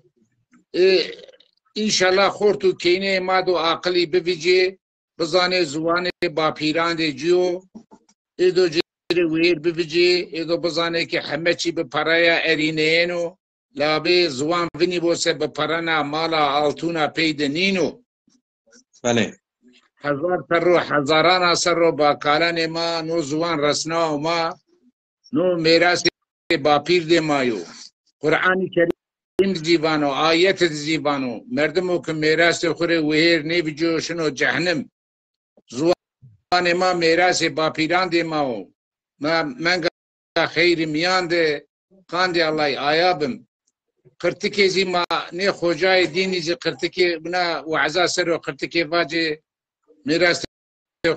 Speaker 5: İnşallah خورتو كيني مادو عقلي بفيجي بزاني زواني باپيران دي جيو ادو جري وير بفيجي ادو بزاني كي حمچي بپرايا ارينينو لابي زوان فيني بوسه بپرانا مالا التونا بيدنينو
Speaker 1: بله
Speaker 5: هزاران سرو با کالان ما نو زوان رسنا ما نو میراث باپیر دي مايو قرآن کریم زیبانو آیت زیبانو مردمو که میراث خوره وهر نیبجو شنو جهنم زوان ما میراث باپیران دی ماو ما منگا خیر میان ده قاندی الله آیابم قرتکی زی ما نه خوجای دینی زی قرتکی بنا وعزا سر و قرتکی واجه میراث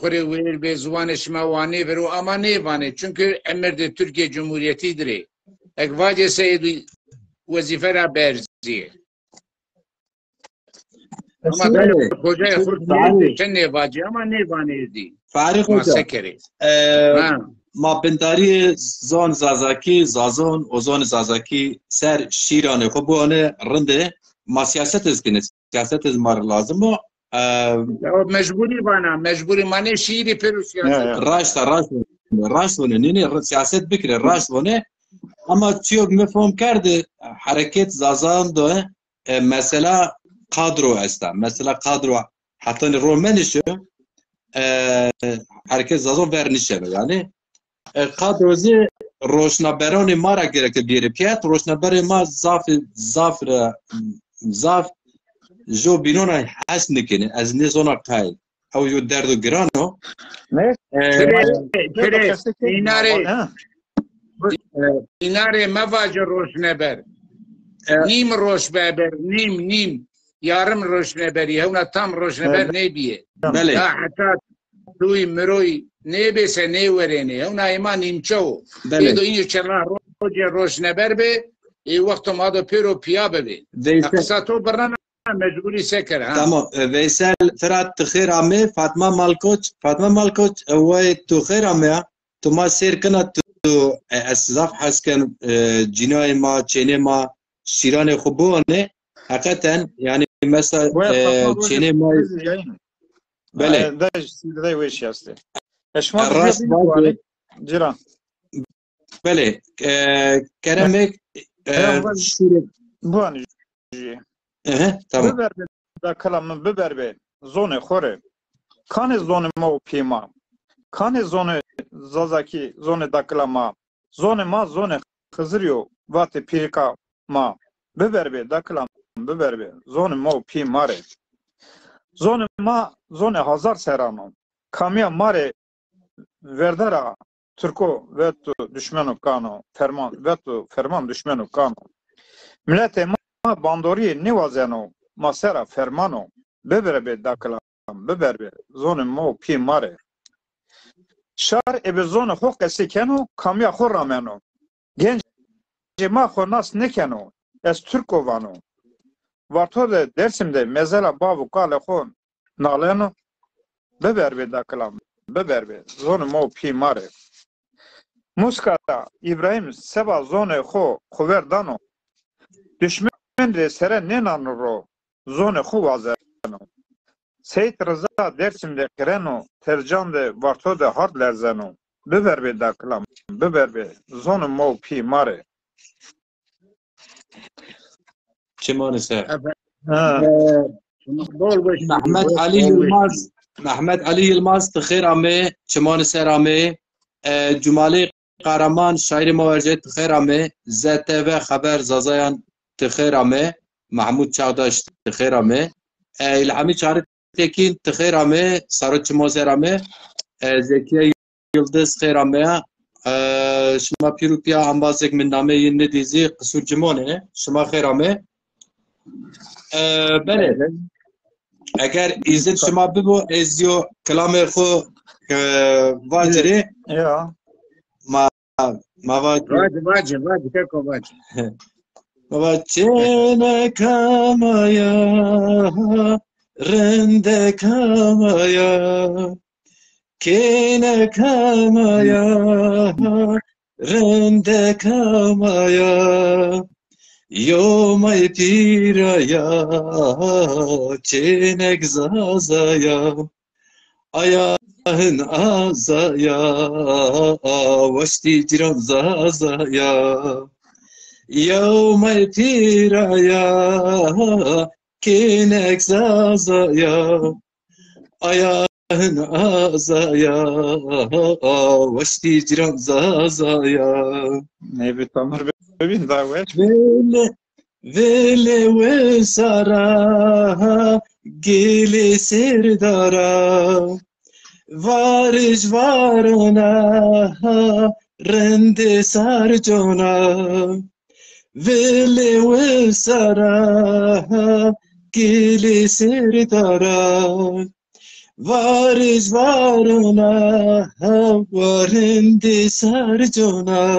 Speaker 5: خوره وهر به زوان شما وانه برو اما نه وانه چونکه امر ده ترکیه جمهوریتی داره اک واجه سیدی وظیفه را برزیه اما در کجای خود چه نواجی اما نوانه دی
Speaker 1: فعلی
Speaker 5: ما
Speaker 1: خوجا
Speaker 5: سکره
Speaker 1: ما بنداری زان زازاکی زازون و زان زازاکی سر شیرانه خب بوانه رنده ما سیاست از کنه سیاست از مار لازمه
Speaker 5: مجبوری بانا مجبوری مانه شیری پرو سیاست
Speaker 1: راشتونه نینه سیاست بکره راشتونه اما چیو مفهوم کرده حرکت زازان دو مثلا قادرو است مثلا قادرو حتی رومنشو حرکت زازان ورنشه یعنی قادروزی روشنبران ما را گرفته بیره پیات روشنبر ما زاف جو بینون حس نکنه از نزونا قای او جو درد و گرانو
Speaker 5: ایناره مواجه روشنبر نیم روشنبر نیم yarım roşneberi hevna tam roşneber ne biye ya hatta tuy meroy ne bese ne verene hevna iman imço edo inyo çela roşneber be vakto mado pero piyabe be aksato barana mecburi seker ha
Speaker 1: tamam Veysel Ferhat tıkhir ame Fatma Malkoç ve tıkhir ame tuma ser kana tu eszaf hasken cinay ma çene ma şirane khubone hakikaten yani mesela çene ma
Speaker 3: بله ده ویش هسته اشما جرا
Speaker 1: بله کرمک
Speaker 3: بوانی
Speaker 1: tamam
Speaker 3: ببر به کلام ببر به زون خوره کان زون ما و پیما کان زون زازاکی زون دکلا ما زون خزریو وات پیرکا ما ببر به دکلا ببر به زون ما و پیماره زون هزار سرانو کامیا ماره وردرا ترکو و تو دشمنو کانو فرمان و تو فرمان دشمنو کانو ملت ما باندوری نیوازنو ما سرا فرمانو ببره به داکلام ببر به زون ما پی ماره شار اب زون خو قسی کنو کامیا خو رامنو گنج ما خو ناس نکنو از ترکو وانو وارتو درسمده مزلا باو قال خون نالنو ببر به داکلام ببر به زون ما پی ماره موسکا ابراهیم سبا زون خو خوردانو دشمن ر سره ننانو رو زون خو وازنو سید رضا درسمده کرنو ترجان ده وارتو ده هارد لرزنو ببر به داکلام ببر به زون ما پی ماره
Speaker 1: چمان سر محمد علی یلماز تخیر آمه چمان سر آمه جمالی قهرمان شاعر مورجه تخیر آمه زتو خبر زازایان تخیر آمه محمود چاوداش تخیر آمه الهامی چاره تکین تخیر آمه سارو چمان سر آمه زکیه یلدز خیر آمه شما پیرو پیا انبازک من نامه ین دیزی قصور جمانه شما خیر آمه بله اگر ایزد شما ببو ازیو کلام خو واجره
Speaker 3: Ya.
Speaker 1: ما واجره
Speaker 5: واجه كيكو واجه
Speaker 1: وچنه کمایا رنده کمایا کینه کمایا رنده کمایا یومای پیرایا چنک زازایا ayağın azaya vashti ciran zazaya yevmay piraya kinek zazaya ayağın azaya vashti ciran zazaya
Speaker 3: Ne bir tamir bebin daha var.
Speaker 1: vele ve sara gele serdara varış varona rende sarjona vele ve sara gele serdara varış varona rende sarjona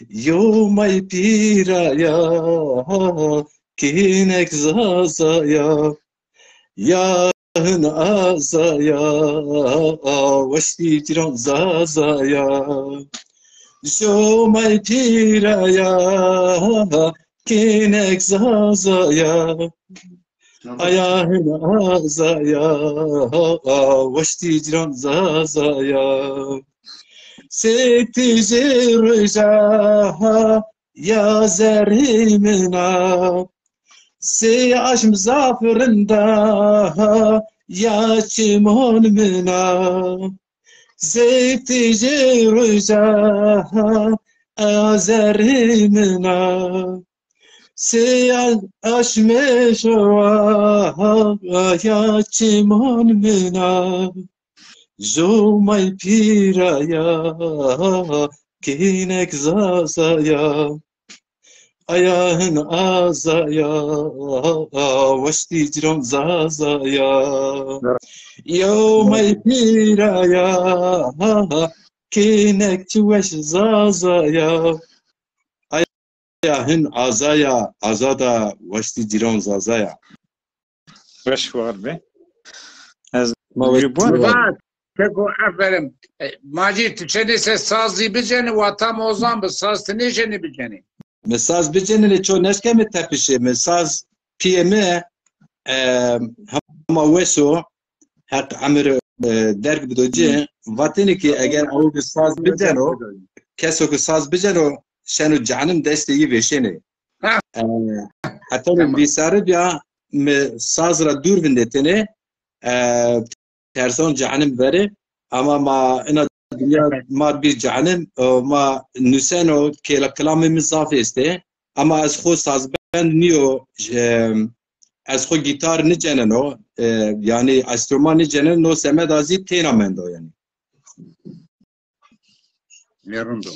Speaker 1: yomay piraya kinek zazaya yahın azaya vashti ciran zazaya yomay piraya kinek zazaya ayahın azaya vashti ciran zazaya sektice rıja ya zerimina se aşm zaferinde ya çimon mina sektice rıja ya zerimina se aşm şova ya çimon mina Zomay piraya kinek zazaya ayağın azaya vashti ciran zazaya yomay piraya kinek çuveş zazaya ayağın azaya azada vashti ciran zazaya
Speaker 3: Beş var be. Az
Speaker 5: Murat كيكو عفرم ماجي تشني سازي بجني واتام اوزان بساز تنيجني بجني
Speaker 1: mesaz bicenene ço neşkeme tepişe mesaz PM hama weso hak amir derg bidoce vatini ki eğer o bir saz biceno keso ki saz biceno şenu canım desteği veşene hatta bir sarı ya saz ra dur bindetene terson canım veri ama ma ina dünya mar bir canım ma nüseno kela kelamı zafi este ama az xo saz ben niyo az xo gitar ni caneno yani enstrüman ni caneno semed azi tenamendo yani
Speaker 5: يرندو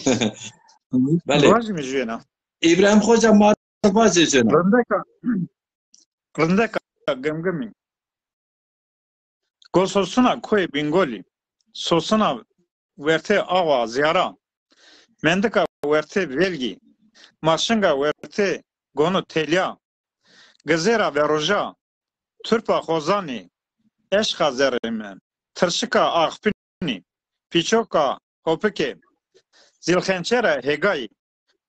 Speaker 1: bale
Speaker 3: var mı jena?
Speaker 1: İbrahim Hoca mar bazı canım
Speaker 3: Rındeka gemgemin. Gol sosuna koy bingoli. Sosuna verte ava ziyara. Mendeka verte velgi. Maşınga verte gonu telya. Gazera ve roja. Turpa khozani. Eşka zerime. Tırşıka ahpini. Piçoka hopike. Zilxençere hegay.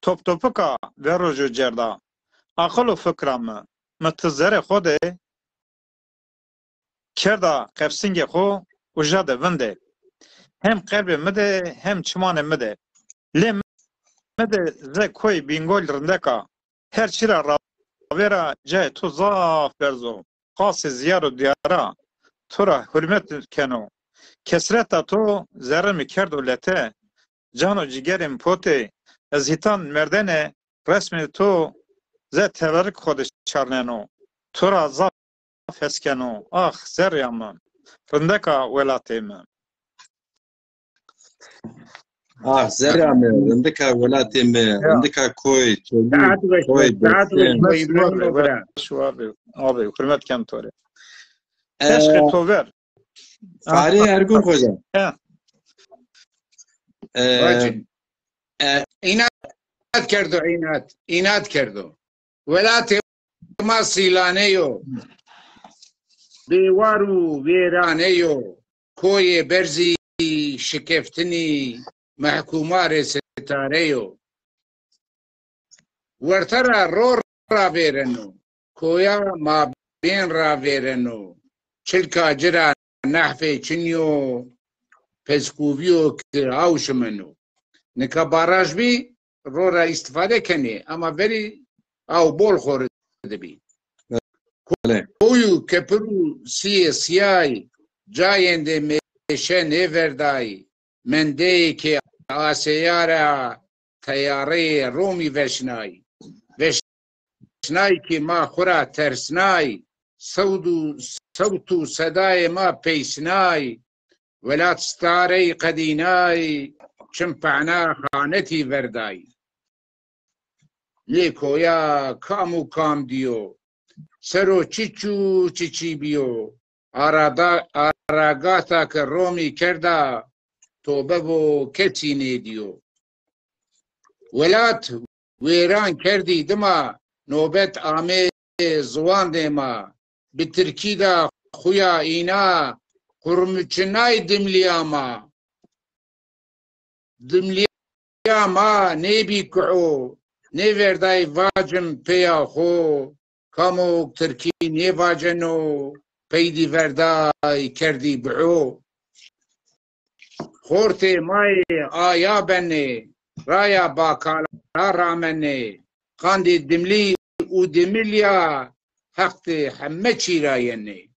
Speaker 3: Top topuka ve roju cerda. Akıllı fıkramı. Mıtızere xode. Kerda qefsingê xo uja de vinde hem qelbê me de hem çimanê me de lê me de ze koy bingol rindeka her çira ravêra cehê tu zaf berzo qasê ziyar û diyara tu ra hurmet keno kesreta tu zerremî kerd û lete can û cigerên potê ez hîtan merdene resmê tu ze teverik xwe dişarneno tu ra zaf feskeno ah zeryamın rındeka velatê me
Speaker 1: ah zerra me indika velatê me indika koy
Speaker 5: تعال
Speaker 1: koy
Speaker 5: تعال
Speaker 3: şu abi hürmet kem tore عشق تو ver.
Speaker 1: Fahri Ergun Hoca.
Speaker 3: He.
Speaker 5: واجد اینات کردو اینات کردو ولات ما سیلانیو بیوارو ویرانیو کوی برزی شکفتنی محکومار ستاریو ورترا رو را ویرنو کویا ما بین را ویرنو چلکا جرا نحفه چنیو پسکوویو که آوشمنو نکا باراج بی رو را استفاده کنی اما بری او بول خورد بی کویو کپرو سیای جاینده میشه نیوردای منده که آسیارا تیاره رومی وشنای که ما خورا ترسنای صوتو صدای ما پیسنای ولات ستاره قدینای چمپعنا خانتی وردای لیکویا کامو کام دیو سرو چیچو چیچی بیو آراگاتا که رومی کرده تو ببو کتی نیدیو ولات ویران کردی دما نوبت آمه زوان دیما به ترکی دا خویا اینا قرمچنای دملیا ما نیبی کعو نیوردای واجم پیا خو کامو ترکی نیواجنو پیدی وردای کردی بعو خورتی مای آیا بنی رایا باکالا رامنی خاندی دملی و دملیا حقت همه چی راینی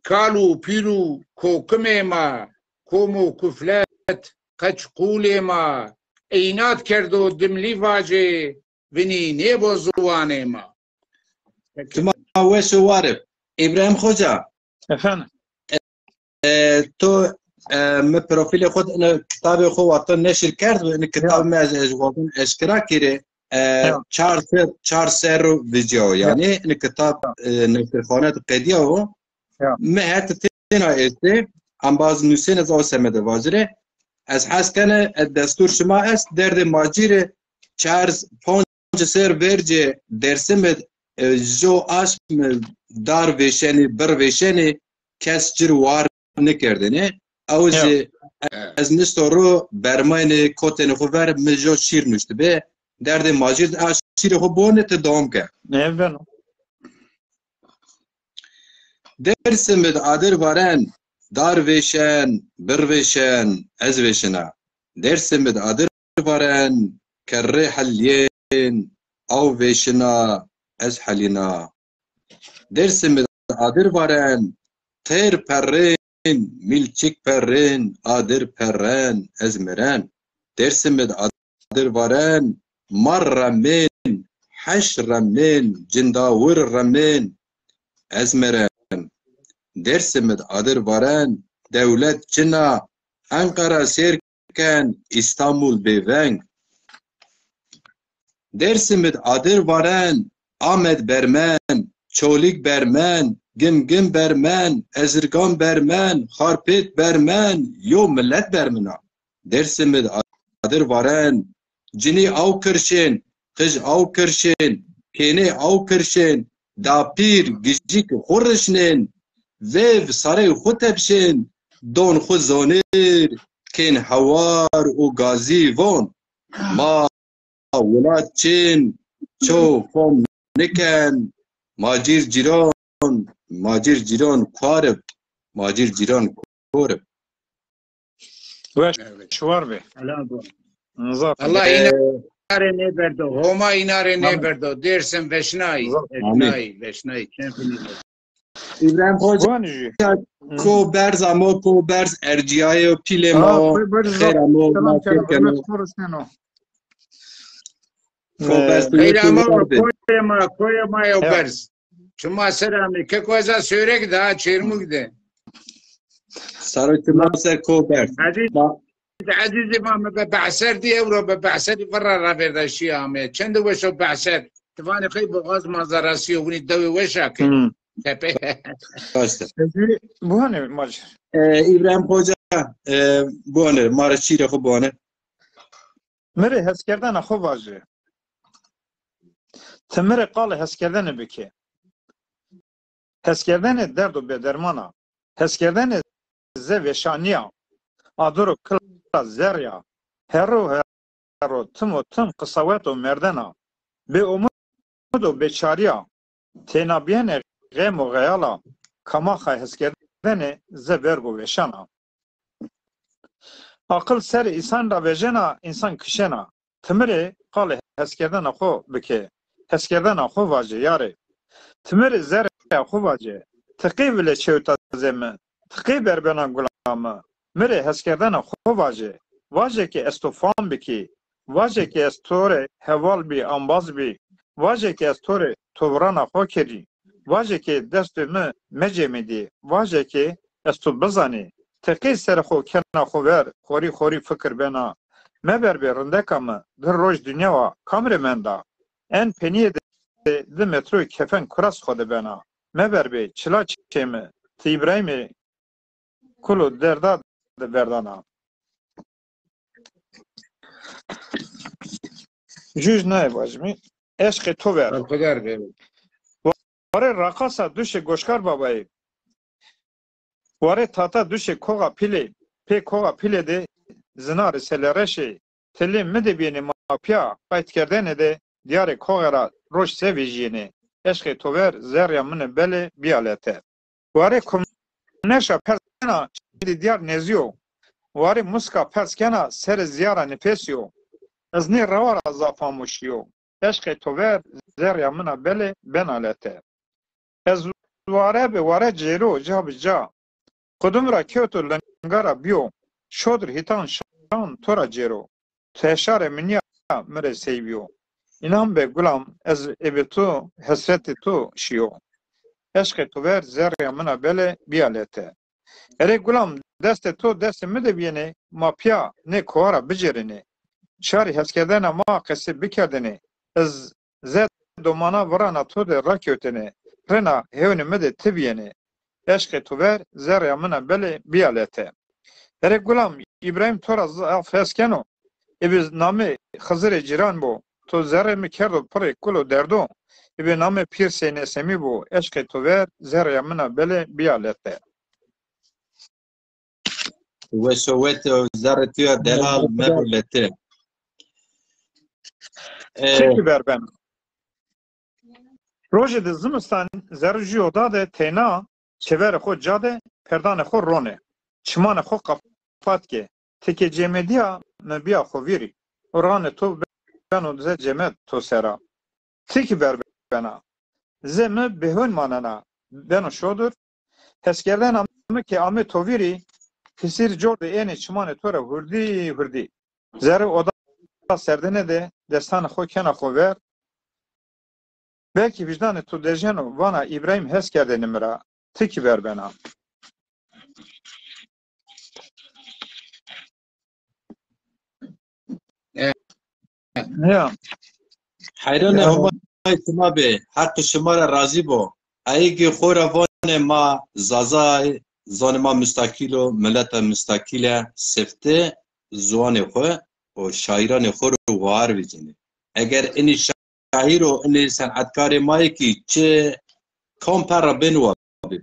Speaker 5: کالو پیرو کوکم ما کومو کفلت قچ قول ما اینات کردو دملی واجه ونی نیبو زوان ما
Speaker 1: تما وشو وارب ابراهیم خوجا
Speaker 3: Efendim.
Speaker 1: تو من پروفیل خود کتاب خود وقتا نشر کرد و این کتاب من از اجوابون اشکرا کره چهار سر ویدیو یعنی این کتاب نفرخانه قدیه و من حتی تینا ایسته هم باز نوسین از آسمه واجره از حس کنه دستور شما است درد ماجیر پانچ سر ورجه درسمد جو آشم دار ویشنی بر ویشنی کس جر وار نکرده نه اوز از نستورو برماین کوتن خوبر مجو شیر نشته به درد ماجیر شیر خوب بونه تدام کرد
Speaker 3: Ne ben?
Speaker 1: درسمد عادر وارن دار ویشن بر ویشن از ویشنا درسمد عادر وارن کره حلین او ویشنا از حلینا درسمد عادر وارن تیر پرین میلچیک پرین عادر پرین از مرن درسمد عادر وارن مر رمین حش رمین جنداور رمین از مرن درسمد عادر وارن دولت جنا انقره سیرکن استانبول بیونگ درسمد عادر وارن آمد برمن چولیک برمن گم برمن ازرگان برمن خارپیت برمن یو ملت برمنا درسمد عادر وارن جنی او کرشن قج او کرشن کینه او کرشن دا پیر گجیک خورشنن ویو ساره خود تبشن دون خود زانیر کین هوار و گازی وان ما ولاد چین چو فهم نکن ماجیر جیران کارب ماجیر جیران کارب
Speaker 3: شوار به. نظر.
Speaker 5: الله ایناره نبردو هما ایناره نبردو درسم وشنای
Speaker 1: ابراهیم خوجا کو برز اما کو برز ارجیای و پیل ما خیر اما ما خیر کنو
Speaker 5: خیر اما کوی ما یو برز چما سرامی که کوزا سورک دا چیرموک ده
Speaker 1: ساروی ما سر کو برز
Speaker 5: عزیزی ما ببعثر دی اورو ببعثری فرا را برداشی آمه چند وشو بعثر تفانی خیب غاز مازاراسی و بنی دوی وشا که Tepe.
Speaker 1: Başta.
Speaker 3: Bu hani macer.
Speaker 1: İbrahim Hoca bu ne? Maraşi ile bu ne?
Speaker 3: Mere heskerden akho vajı. Temere qale heskerden bike. Heskerden derdo be dermana. Heskerden ze veşaniya. Adoro kla zerya. Hero timo tim kısavet o merdena. Be umud o beçariya. Tenabiyene gem o gayala. Kamaha heskerden ze vergo veşana. Akıl ser insan da vejena insan kışena. Temere qale heskerden akho bike. Heskerden akho vajı yare. Temere zer akho vajı. Tıkı bile çevta zeme. Tıkı berbena gulama. Mere heskerden akho vajı. Vajı ki estofan biki. Vajı ki estore heval bi ambaz bi. Vajı ki estore tovran akho keri. Vajı ki destümü mecemedi. Vajı ki estu bazani. Tıkı ser akho kena akho ver. Khori fikir bena. Meber be rındeka mı? Dır roj dünya va. Kamre menda. En peniye de metroyu kefen kuras khoda bena. Meber be çila çemi. Ti İbrahim'i kulu derda de berdana. Jüz ne bacmi? Eşkı to ver.
Speaker 5: O kadar be.
Speaker 3: Vare rakasa düşe goşkar babayı. Vare tata düşe koga pile. Pe koga pile de zinar selereşi. Telim mi de beni mapya. Kayıt kerdene de diyare kogara roş sevijini. Eşkı to ver zerya mine bele biyalete. Vare kumneşa persena diyar neziyo. Vare muska perskena ser ziyara nefesiyo. Ezni ravara zafamışyo. Eşkı to ver zerya mine bele benalete. Ez vare be vare cero cabca. Kudumra kyoto lengara biyo. Şodr hitan şan tora cero. Teşare minya mere seybiyo. İnan be gulam ez ebetu hasreti tu şiyo. Eşkı tu ver zerya mına bele biyalete. Ere gulam deste tu deste mi de biyene mapya ne kuara bicerini. Şari heskerden ama kesi bikerdini. Ez zed domana varana tu de rakyotini. Rena hevni mi de tibiyeni. Eşkı tu ver zerya mına bele biyalete. Ere gulam İbrahim tora zaf heskeno. Ebiz name Hızır ciran bu. To zerre mi kerdo pare kulo derdo. Ebe name pir seyne semi bu. Eşkı tu ver zerya mına bele biyalete.
Speaker 1: Ve soveto zaretiya delal mebulete.
Speaker 3: Çeki ver ben. Roje de zimistan zerjiyo da de tena çever xo cade perdan xo rone. Çman xo kafat ke. Teke cemediya me biya xo viri. Orane to ben o ze cemet to sera. Teki ver bana. Ze me behön manana. Ben o şodur. Heskerden amı ki amı to viri. Kisir jorda eni çman tora hurdi. Zerre oda serdene de destan xo kena xo ver. Belki vicdanı tu dejeno vana İbrahim heskerde nimra. Teki ver bana. Ya.
Speaker 1: Hayran huma itma be. Hakkı şımara razı bu. Ayki khora vane ma zaza zanema müstakilo milleta müstakile sefte zuane xo o şairan xo var vicini. Eğer eni şair o eni sanatkar mai ki çe kompara benwa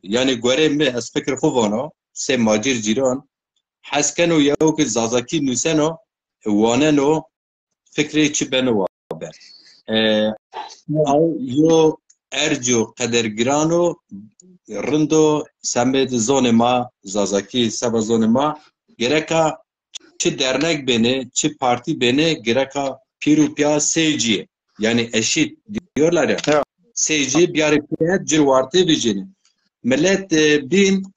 Speaker 1: yani göre me az fikir xo vano se majir ciran haskeno yaw ki zazaki nuseno waneno fikri çi benwa be. Yo erco kadergirano rindo samed zonema zazaki saba zonema gereka çi dernek beni çi parti beni gereka pirupya seyci yani eşit diyorlar ya
Speaker 3: Evet.
Speaker 1: seyci biyaripiyat cirvartı vicini millet bin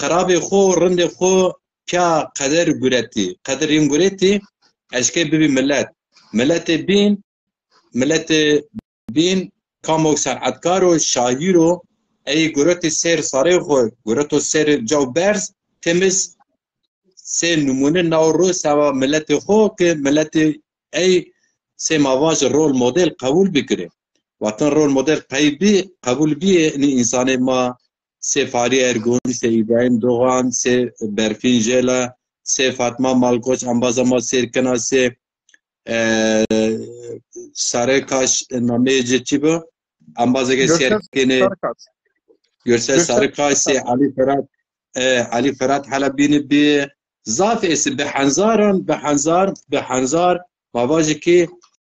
Speaker 1: kharabe xo rinde xo pya kader gureti kaderin gureti eşke bibi millet bin kamok sanatkar o şair o ey gureti ser sare xo gureto ser cawberz temiz se numune navro sava millet xo ke millet ey se mavaj rol model kabul bikire وطن رول مدل قیبی قبول بیه نی انسان ما سه فاری ارگون سه ایبراهیم دوغان سه برفین جلا سه فاطمه مالکوچ انبازا ما سرکنا سه ساره کاش نامه جچی با انبازا که سرکنه Görsel Sarıkaysi, Ali Ferhat Halabini bir zaf esi behanzar mavajı ki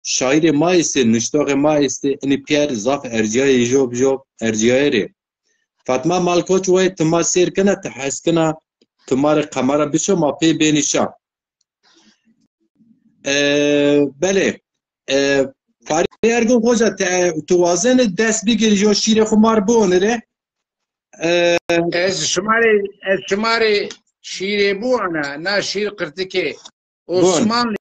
Speaker 1: şairi ma ise nüştağ ma ise ini Pierre zaf erciyayı job erciyayı Fatma Malkoç ve tuma sirkene teheskene tumar kamera bişo ma pe benişa bele Fari Ergun Hoca tuvazen dest bir geliyor şiire kumar bu onere
Speaker 5: Ez şumari şiire bu ana na şiir kırtıke Osmanlı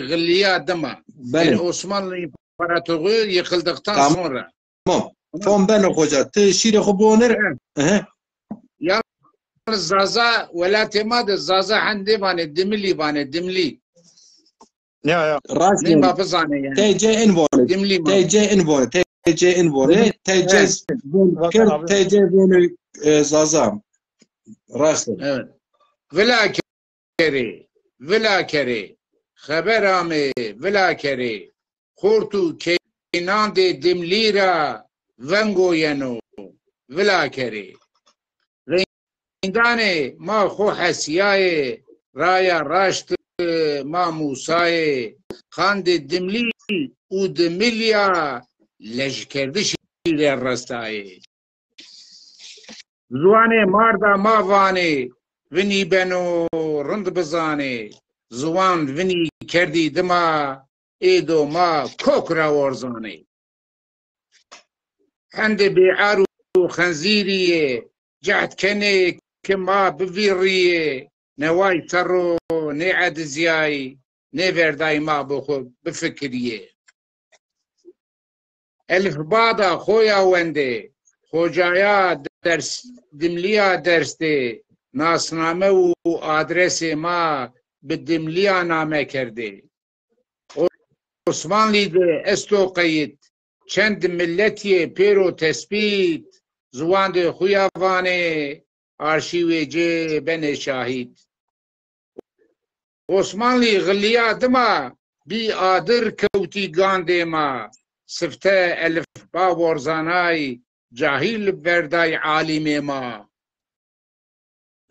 Speaker 5: gılliya dama. Yani Osmanlı İmparatorluğu yıkıldıktan sonra.
Speaker 1: Tamam. Tamam ben hoca. Şiire bu onere.
Speaker 5: Yalnız Zaza velatemadı Zaza hande bane dimli.
Speaker 3: Ya.
Speaker 5: Ne bapı zane yani.
Speaker 1: TC envone. TC envone. TC bunu Zaza. Rastlı.
Speaker 5: Evet. Vilakeri. Haberame vilakeri. Kurtu keynan de dimlira vengoyeno. Vilakeri. Rindane ma xo hasiyaye raya raştı ma Musa'ye khande dimli u dimilya lejkerdi şiire rastaye zuane marda mavane vini beno rund bizane zuan vini kerdi dima edo ma kokra warzane hande bi'aru khanziriye jahd kene kema biviriye نوای ترو نه عدزیای نه وردای ما بخو بفکریه الف بادا خویا ونده خوجایا درس دملیا درسته ناسنامه و آدرس ما به دملیا نامه کرده عثمانلی ده استو قید چند ملتی پیرو تثبیت زوان ده خویا وانه arşive ben şahit. Osmanlı gılliya dıma bir adır kevti gandema sıfte elif ba warzanay cahil verday alime ma.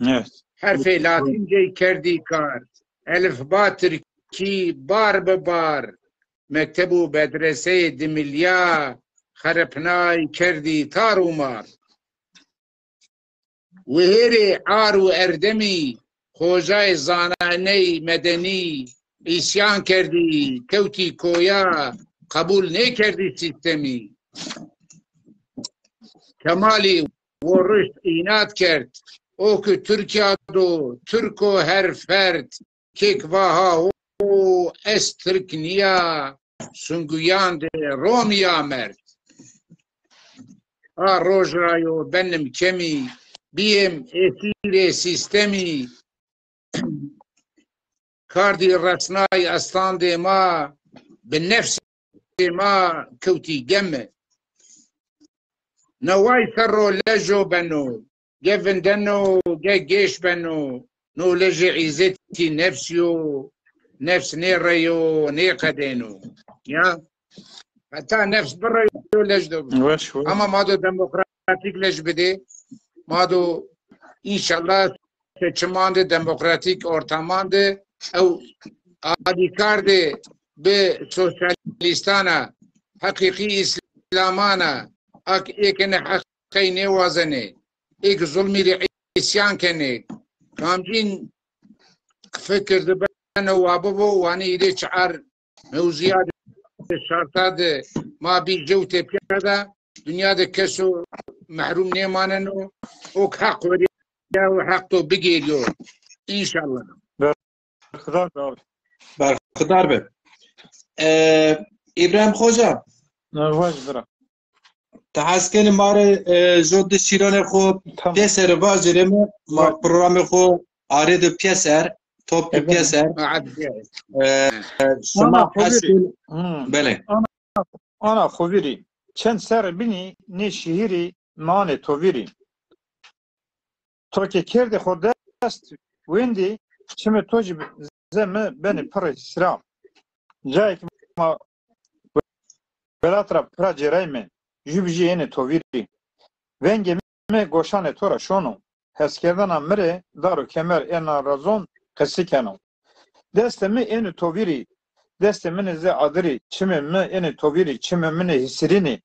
Speaker 3: Evet.
Speaker 5: Harfe latince kerdi kar. Elif ba Türki bar be bar. Mektebu bedrese dimilya harpnay kerdi tar umar. وهيري عارو اردمي خوجاي زاناني مدني اسيان كردي كوتي كويا قبول ني كردي سيستمي كمالي ورشت اينات كرد اوكو تركيا دو تركو هر فرد كيك واها او اس تركنيا سنگويان دي روميا مرد روج رايو بنم كمي بیم اسیر سیستمی کاردی رسنای استاند ما به نفس ما کوتی گمه نوای سرو لجو بنو گفندنو گیش بنو نو لجی عیزتی نفسیو نفس نیریو نی قدینو یا حتی نفس برایو لجدو اما ما دو دموکراتیک لج بده مادو انشالله seçimande demokratik ortamande ev adikarde be sosyalistana hakiki islamana ak ekene hakkı ne vazene ek zulmi isyan kene kamcin fikirde ben wabu wani ile çar mevziyat şartad ma bir cevte piyada dünyada keso محروم نماننو اوك حق وديا وحقه بقيلو ان شاء الله
Speaker 1: برخدار به ابراهیم خوجا
Speaker 3: نواج برا
Speaker 1: تحسکن ماره جود شیران خو پیسر واجرم ما پروگرام خو آرد پیسر توپ پیسر شما حسکن بله
Speaker 3: ana xoviri çend ser bini ne şehiri mane toviri Toke kerde xo dest wendi çime toji zeme beni pır sıra Cayek ma velatra pra cerayme jubji yeni toviri Venge me goşane tora şonu heskerdana mire daru kemer ena razon kesikeno Destemi eni toviri Destemini ze adiri çime mi eni toviri çime mini hisirini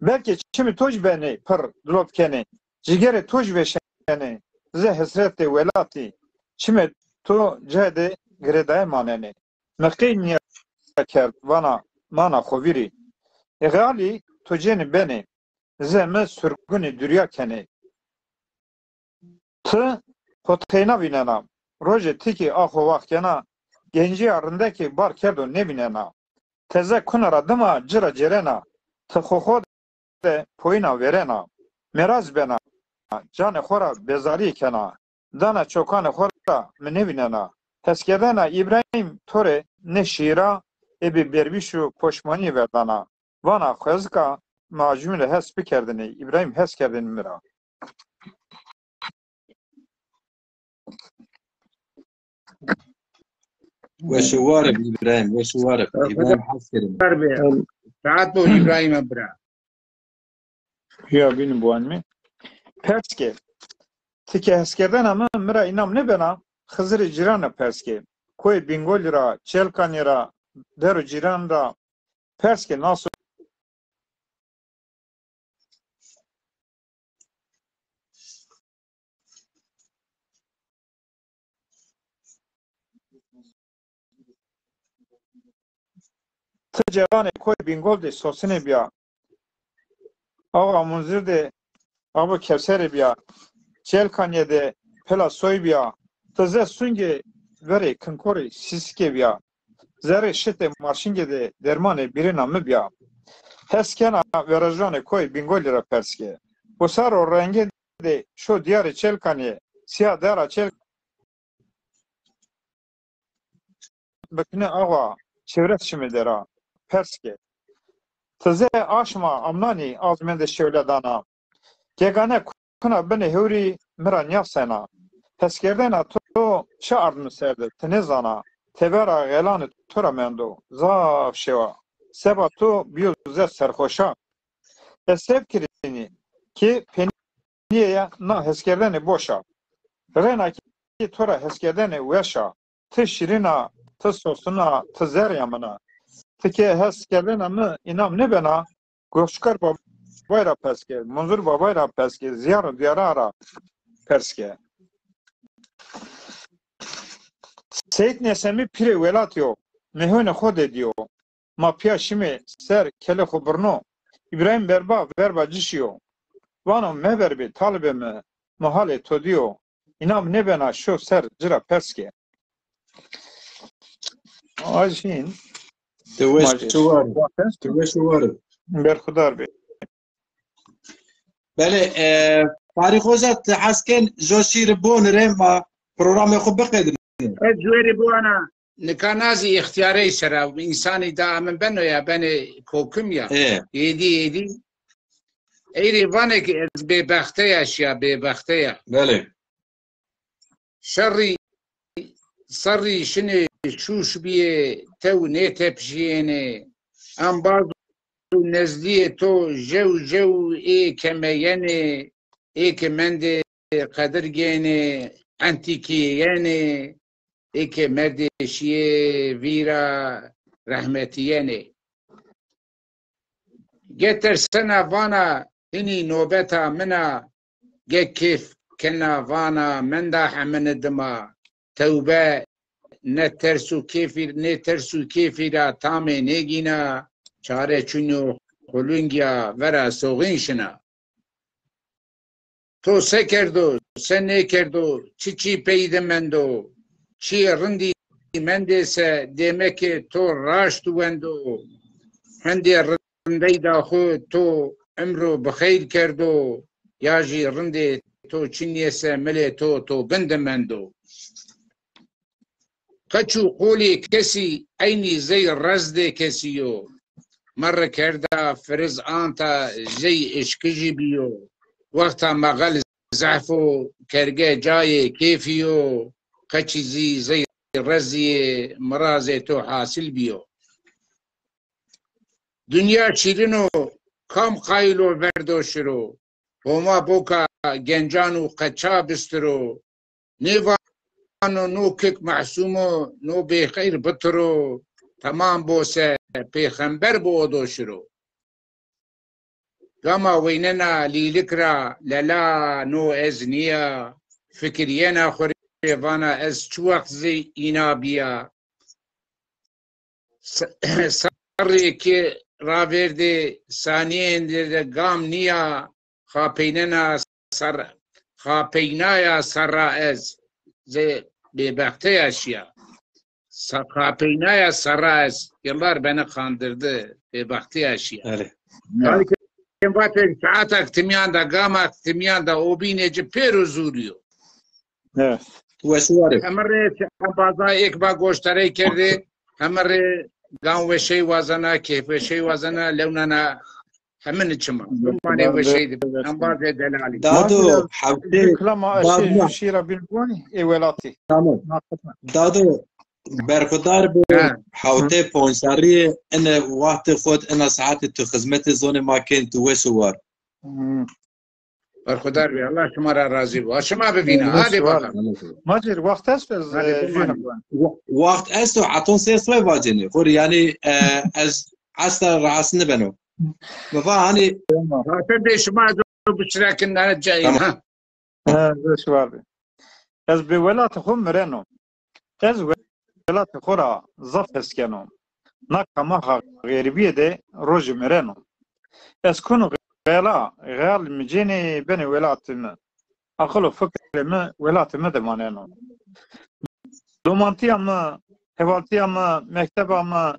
Speaker 3: Belki çimi toj beni pır dropkeni Cigere toj veşeni Ze hesreti velati çime to cehde greday maneni Mekî niye kerd vana mana xoviri Egali tojeni beni Ze me sürgünü dürya keni Tı poteyna vinena Roje tiki aho vakyana Genci arındaki bar kerdo ne vinena Teze kunara dıma cıra cerena Tı xoxo de poyna verena Meraz bena Cane xora bezari kena Dana çokane xora mene vinena Heskedena İbrahim tore ne şira Ebi berbişu poşmani verdana Vana xezka macumle hes bikerdini İbrahim hes kerdini mira
Speaker 1: وشوارب إبراهيم وشوارب إبراهيم حسكرين
Speaker 5: Saat bu İbrahim'e bırak.
Speaker 3: Ya benim bu anmi Perske Tike heskerden ama mira inam ne bena Hızırı cirana perske Koy bingol ra çelkan ra Deru ciran ra Perske nasıl Tecevane koy bingol de sosine biya Ağa munzir de Ağa kevseri biya Çelkanye de pela soy biya Teze sunge vere kinkori siske biya Zere şete marşinge de dermane birina mı biya Heskena verajane koy bingol lira perske Bu saro renge de şu diyarı çelkanye Siyah dera çelkanye Bekine ağa çevret şimdi dera Perske Teze aşma amnani azmende şöyle dana Gegane kuna beni hevri miran yapsana Heskerdena to çağır mı serdi tenezana Tevera gelanı tora mendo Zaf şeva Seba to biyoze serhoşa Sev kirini ki peniyeye na heskerdeni boşa Rena ki tora heskerdeni veşa Tı şirina tı sosuna tı zeryamına Tike heskerdena mı inam ne bena Goşkar babayra peske Munzur babayra peske Ziyar diyarara perske Seyit nesemi pire velat yo Mehune xod ediyor Ma piya şimi ser kele xubrno İbrahim verba cişiyo Vano me verbi talibeme Mahale to diyor İnam ne bena şu ser cira perske Ajin
Speaker 1: توشوارب
Speaker 3: Berkhudar bey
Speaker 1: بله تاریخ وزت حسکن جوشیر بون رما پروگرام خوب بقدر
Speaker 5: Ecveri bu ana nikanazi ihtiyare sera insani da amen ben ya beni kokum ya yedi eyri vane ki bebakte yaşa bebakte ya
Speaker 1: بله
Speaker 5: şerri sarri şini şuş biye tev ne tepşiyene am bazı nezliye to jev kemeyene kemende kadirgene antikiyene که مردشیه ویرا رحمتیانه گتر سنا وانا هنی نوبتا منا گه کیف کنا وانا من دا حمن دما توبه نترسو کیفی را تامه نگینا چاره چونو خلونگیا ورا سوغین شنا تو سه کردو سه نه کردو چی پیده مندو چی رندی مندسه demek ki to raştu wendo hendi rindey da xo to ömrü bixeyr kerdo ya jî rindê to çiniyese mele to bindemendo kaçu qolê kesî eynî zey rezdê kesiyo مر کرده فرز آنتا زی اشکجی بیو وقتا مغل زعفو کرگه جای کیفیو قچیزی زی رزی مرازه تو حاصل بیو دنیا شیرینو کام قایلو بردوشرو هما بوکا گنجانو قچا بسترو نیوانو نو کک معصومو نو بخیر بطرو تمام بوسه پیغمبر بودوشرو گاما ویننا لیلکرا للا نو ازنیا فکرینا خوریوانا از چوخ زی اینا بیا سری که راورده ثانیه اندر گام نیا خاپیننا سر خاپینایا سر از زی ببخته اشیا خاپینایا سر از yıllar beni kandırdı bebakti اشیا
Speaker 1: Evet.
Speaker 5: Vatel saatak timyanda gamak timyanda obineci peru zuriyo.
Speaker 3: Evet.
Speaker 1: Vesuare.
Speaker 5: Hemre baza ek ba goştare kerdi. Hemre gan ve şey vazana keyf ve şey vazana levnana hemen içima. Mane ve şeydi. Ambaz delali.
Speaker 1: Dado havte
Speaker 3: Klama
Speaker 1: Dadma.
Speaker 3: şira bilboni evelati.
Speaker 1: tamam. Dado برخدار به حوته پونساری ان وقت خود ان ساعت تو خدمت زون ما کن تو وسوار
Speaker 5: برخدار بی Allah شما را راضی با شما ببینه هادی bakalım.
Speaker 3: ماجر وقت است از
Speaker 1: وقت است عطون سيس ما واجني خور يعني از عصر راسن بنو مفا هاني
Speaker 5: Zaten şuma bişrakin nara cayın ha.
Speaker 3: زش وارد از به ولات خو مرنو از ولات خورا زف اسکنو نکما غریبیه ده روج مرنو از کنو غال مجيني بني ولات ما اخلو فكر ما ولات ما دمانينو دومانتي اما هوالتي اما مكتب اما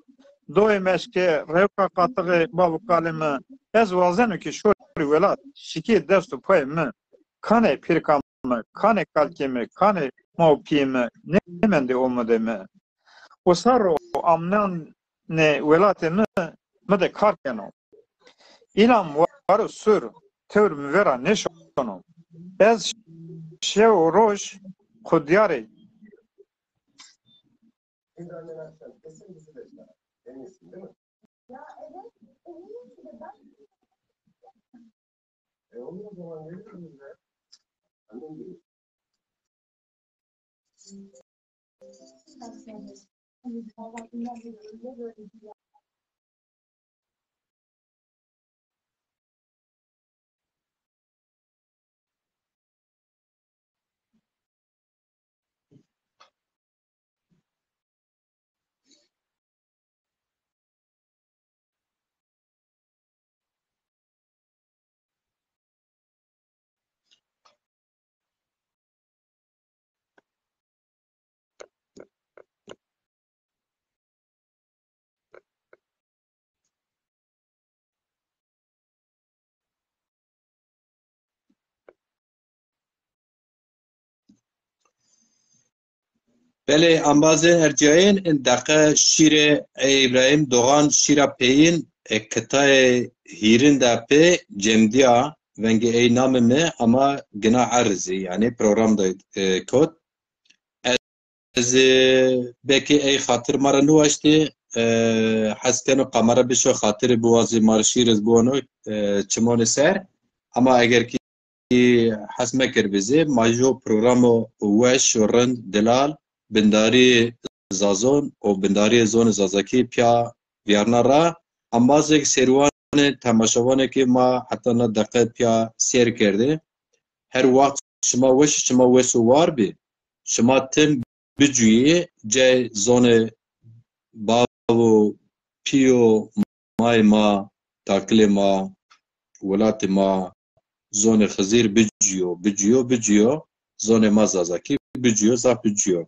Speaker 3: دوی مشکه روکا قاطق بابو کالمه از وازنو که شوری ولات شکی دستو پای من کانه پیرکامه کانه کالکیمه کانه موپیمه نمنده اومده me و سر امنان نه ولات مده کار کنم اینم وارو سر تور میورا نشونم از شو روش خودیاره
Speaker 1: بله انبازه ارجاین ان دقه شیر ابراهیم دوغان شیرا پیین کتای هیرین دا پی جمدیا ونگی ای نام me ama gena arzi yani programda kod از بکی ای خاطر مرا نوشتی حسکنو قمره بشو خاطر بوازی مارشیر از بونو چمون سر اما اگر کی حس مکر بزی ماجو پروگرامو وش رند دلال بنداری زازون و بنداری زون زازاکی پیا ویارنا را امازک سروان تماشاوانه که ما حتی نه دقیق پیا سیر کرده هر وقت شما وش وار بی شما تم بجویی جای زون باو پیو مای ما تاکل ما ولات ما زون خزیر بجیو زون ما زازاکی بجیو زاف بجیو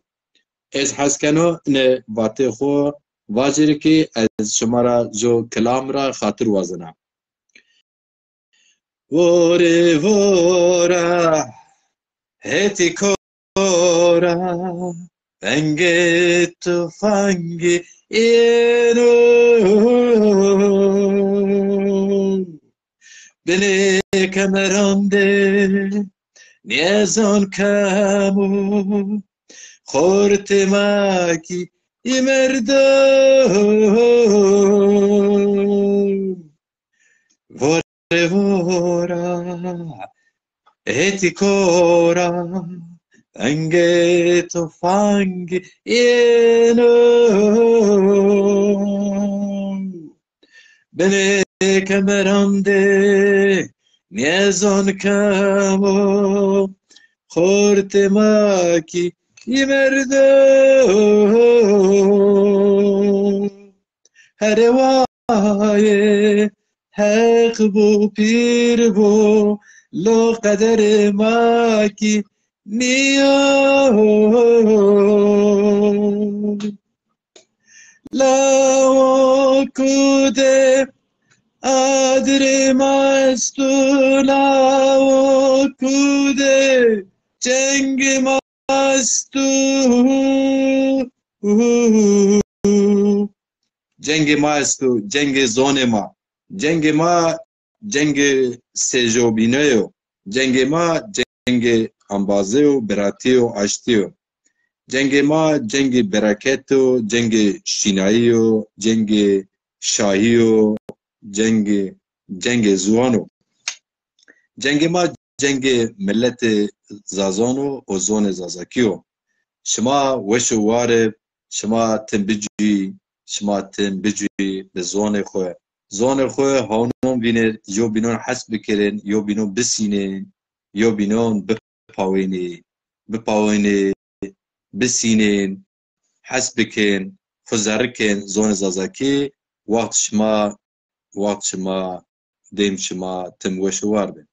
Speaker 1: از حس کنو نه باته خو واجر کی از شما را جو کلام را خاطر وازنا وره هتی کورا انگه تفنگ اینو بله کمرانده نیازان کمو خورت ماکی مردم وره ورا eti kora ange tufang yeno bene kamerande niyazon kamo khorte maki yimerdo harewaye haq bu pir bu لو قدر ماکی نیام لا کوده آدر مستو لا کوده جنگ مستو جنگ مستو جنگ زون ما جنگ ما جنگ سجوبینه جنگ ما جنگ انبازه و براتی و آشتی جنگ ما جنگ برکت و جنگ شینایی و جنگ شاهی و جنگ زوانو جنگ ما جنگ ملت زازانو و زون زازاکیو شما وشو وارب شما تنبجی به زون خواه زان خواه هانون بینه یو بینون حسب بکرن یو بینون بسینن یو بینون بپاوینه بسینن حسب بکن خزرکن زان زازاکی وقت شما دیم شما تموشوار بین